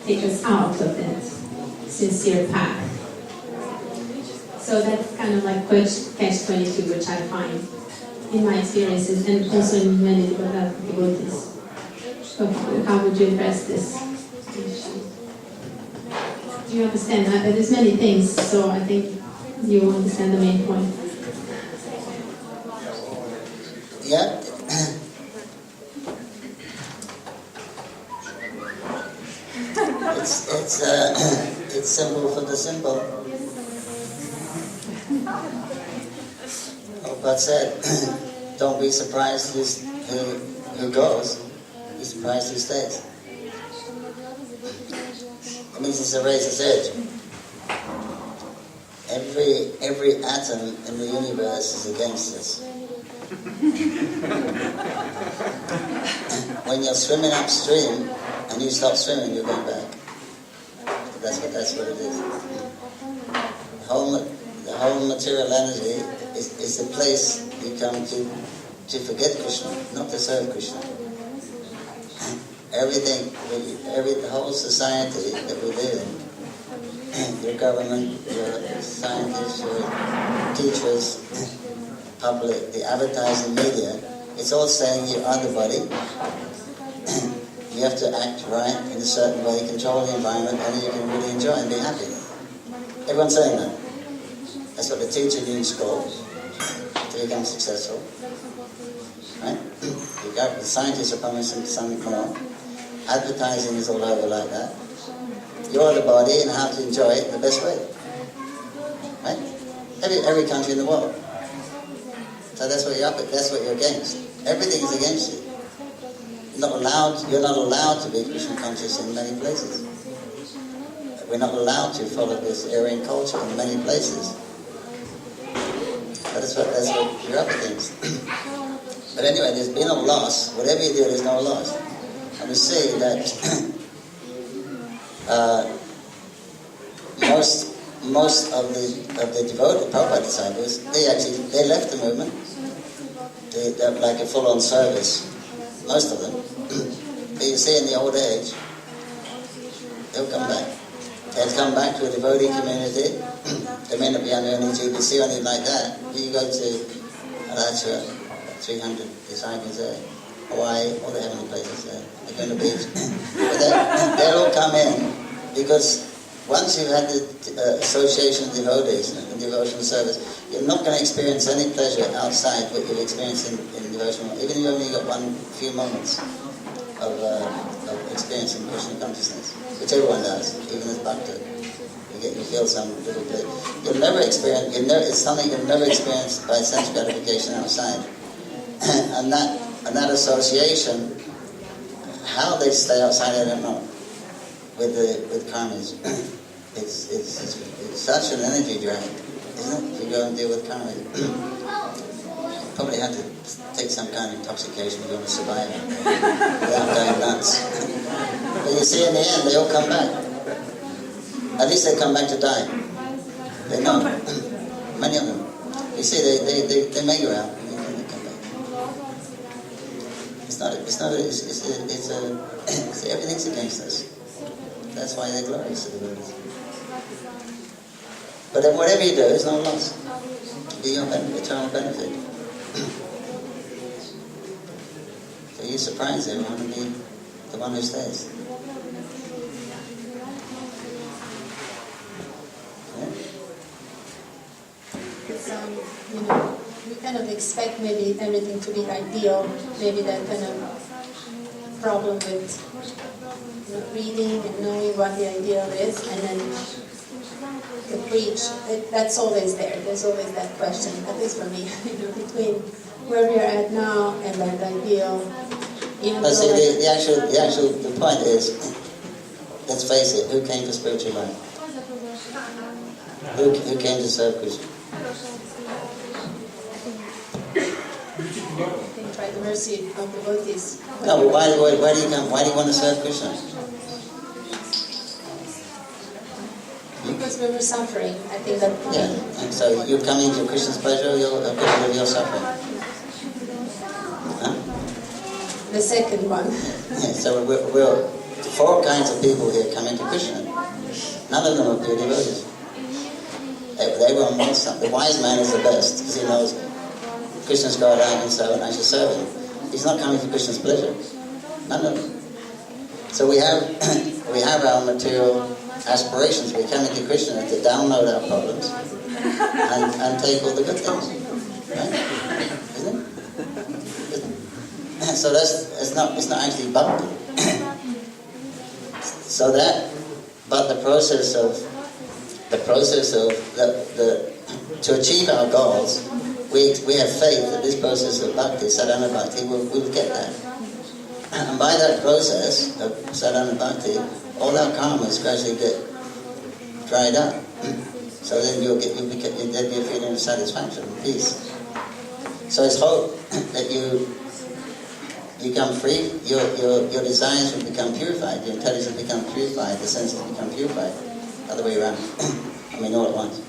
take us out of that sincere path. So that's kind of like catch-22, which I find in my experiences and also in many devotees. So how would you address this issue? Do you understand that? There's many things, so I think you understand the main point. Yeah. It's simple for the simple. Prabhupada said, don't be surprised who goes, be surprised who stays. It means it's a razor's edge. Every atom in the universe is against us. When you're swimming upstream and you stop swimming, you're going back. That's what it is. The whole material energy is the place you come to forget Krishna, not to serve Krishna. Everything, the whole society that we live in, your government, your scientists, your teachers, public, the advertising media, it's all saying you are the body. You have to act right in a certain way, control the environment, and then you can really enjoy and be happy. Everyone's saying that. That's what the teacher needs schools to become successful. Right? The scientists are promising something more. Advertising is all over like that. You're the body and how to enjoy it the best way. Right? Every country in the world. So that's what you're up at. That's what you're against. Everything is against you. You're not allowed to be Krishna conscious in many places. We're not allowed to follow this Aryan culture in many places. But that's what you're up against. But anyway, there's been no loss. Whatever you do, there's no loss. And we see that most of the devoted Prabhupada disciples, they left the movement. They're like a full-on service. Most of them. But you see in the old age, they'll come back. They'll come back to a devotee community. They may not be under any GBC or anything like that. You go to Alachua, 300 disciples there. Hawaii, all the heavenly places there. They go to the beach. But they'll all come in because once you've had the association of devotees and devotional service, you're not going to experience any pleasure outside what you've experienced in devotional. Even if you only got few moments of experiencing Krishna consciousness, which everyone does, even as bhakta. You feel some little bit. You'll never experience. It's something you'll never experience by sense gratification outside. and that association, how they stay outside, I don't know. With karmas, it's such an energy drag, isn't it? To go and deal with karma. Probably had to take some kind of intoxication if you want to survive it without going nuts. But you see, in the end, they all come back. At least they come back to die. They know. Many of them. You see, they make you out. And they come back. everything's against us. That's why they're glorious to the devotees. But whatever you do, it's no loss. It'll be your eternal benefit. So you surprise everyone and be the one who stays. It's, we kind of expect maybe everything to be ideal, maybe that kind of problem with reading and knowing what the ideal is, and then the preach, that's always there. There's always that question, at least for me, between where we are at now and that ideal. But see, the point is, let's face it, who came to spiritual life? Who came to serve Krishna? By the mercy of devotees. No, but why do you come? Why do you want to serve Krishna? Because we were suffering. I think that. Yeah, and so you're coming to Krishna's pleasure, or because of your suffering. Huh? The second one. Yeah, so we're four kinds of people here coming to Krishna. None of them are pure devotees. They won't want something. The wise man is the best because he knows Krishna's God, I can serve and I should serve him. He's not coming for Krishna's pleasure. None of them. So we have our material aspirations. We're coming to Krishna to download our problems and take all the good things. Right? Isn't it? So it's not actually bhakti. So that, but the process of to achieve our goals, we have faith that this process of bhakti, sadhana bhakti, we'll get there. And by that process of sadhana bhakti, all our karmas gradually get dried up. So then there'll be a feeling of satisfaction, peace. So it's hope that you become free, your desires will become purified, your intelligence will become purified, the senses will become purified. Other way around. I mean, all at once.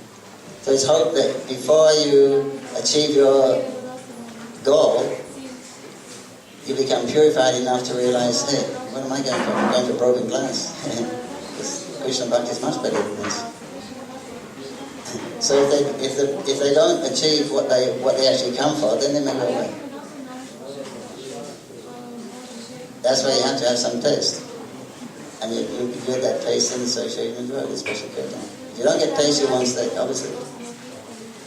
So it's hope that before you achieve your goal, you become purified enough to realize, hey, what am I going for? I'm going for broken glass. Krishna Bhakti is much better than this. So if they don't achieve what they actually come for, then they may go away. That's why you have to have some taste. And you get that taste in association with God, especially kirtan. If you don't get taste, you won't stay, obviously.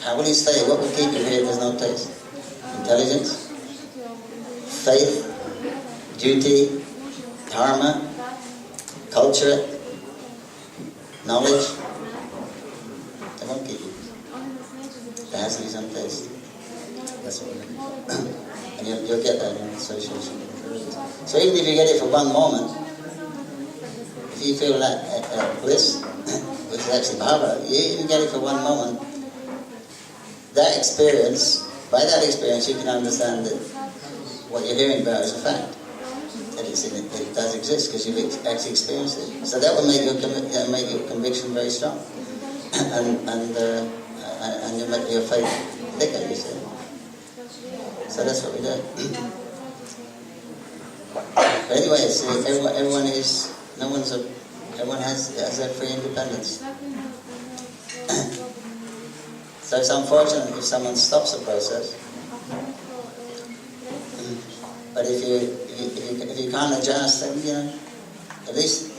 How will you stay? What will keep you here if there's no taste? Intelligence, faith, duty, dharma, culture, knowledge. They won't keep you. There has to be some taste. That's what we're doing. And you'll get that in association with God. So even if you get it for one moment, if you feel that bliss, which is actually bhava, you get it for one moment. That experience, by that experience, you can understand that what you're hearing about is a fact. That it does exist because you've actually experienced it. So that will make your conviction very strong, and you make your faith thicker. You see. So that's what we do. But anyway, see, everyone has their free independence. So it's unfortunate if someone stops the process. But if you can't adjust, then at least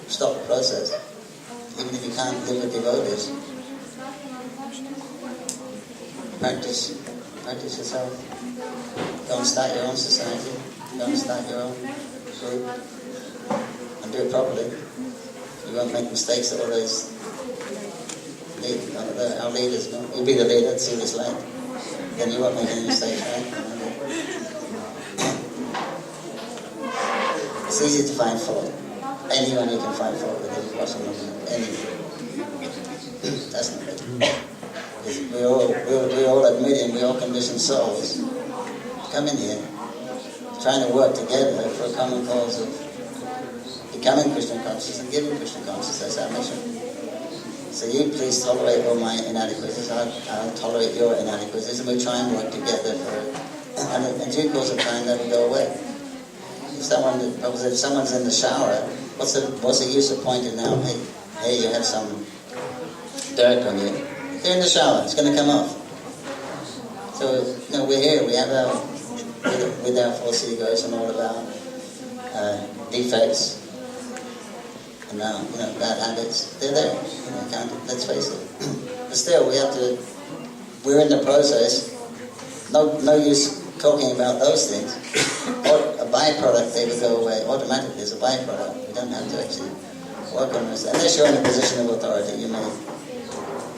stop the process. Even if you can't live with devotees, practice yourself. Don't start your own society. Don't start your own group, and do it properly. You won't make mistakes that others lead. Our leaders, you'll be the leader, see this light. Then you won't make any mistakes, right? It's easy to find fault. Anyone you can find fault with is possible. Anyone. That's not good. We all admit it, we all conditioned souls. Come in here, trying to work together for a common cause of becoming Krishna conscious and giving Krishna consciousness. That's our mission. So you please tolerate all my inadequacies, I'll tolerate your inadequacies, and we'll try and work together for a And in due course of time, that will go away. If someone's in the shower, what's the use of pointing out, hey, you have some dirt on you? They're in the shower, it's going to come off. So, we're here, we have with our false egos and all of our defects, and now, bad habits, they're there. Let's face it. But still, we're in the process. No use talking about those things. Or a byproduct, they will go away automatically as a byproduct. You don't have to actually work on this. Unless you're in a position of authority, you may,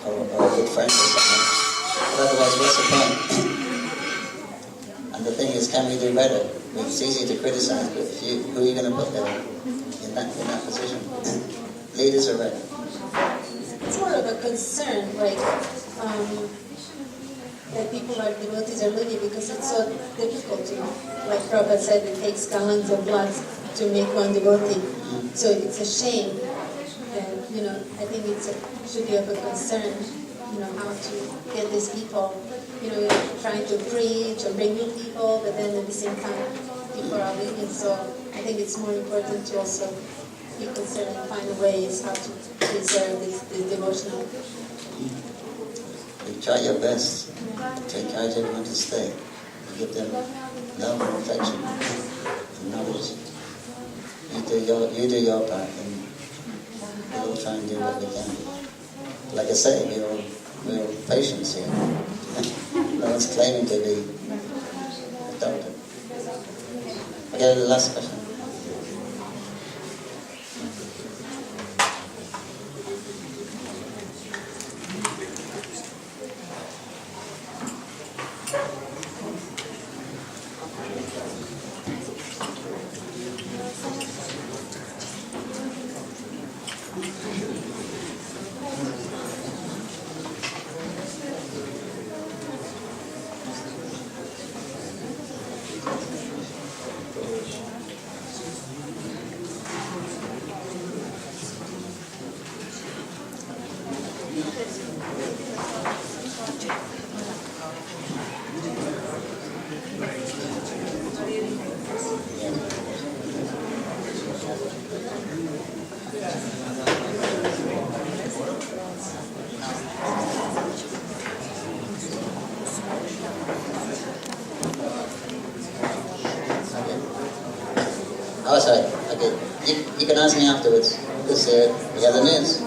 or a good friend or something. But otherwise, what's the point? And the thing is, can we do better? It's easy to criticize, but who are you going to put there in that position? Leaders are ready. It's more of a concern, like, that people like devotees are living because it's so difficult to, like Prabhupada said, it takes gallons of blood to make one devotee. So it's a shame. And, I think should be of a concern, how to get these people, trying to preach or bring new people, but then at the same time, people are leaving. So I think it's more important to also be concerned and find ways how to preserve this devotional. You try your best to encourage everyone to stay. Give them love and affection and knowledge. You do your part, and we'll try and do what we can. Like I say, we're all patients here. No one's claiming to be a doctor. Okay, the last question. Oh, sorry. Okay. You can ask me afterwards, because we have the news.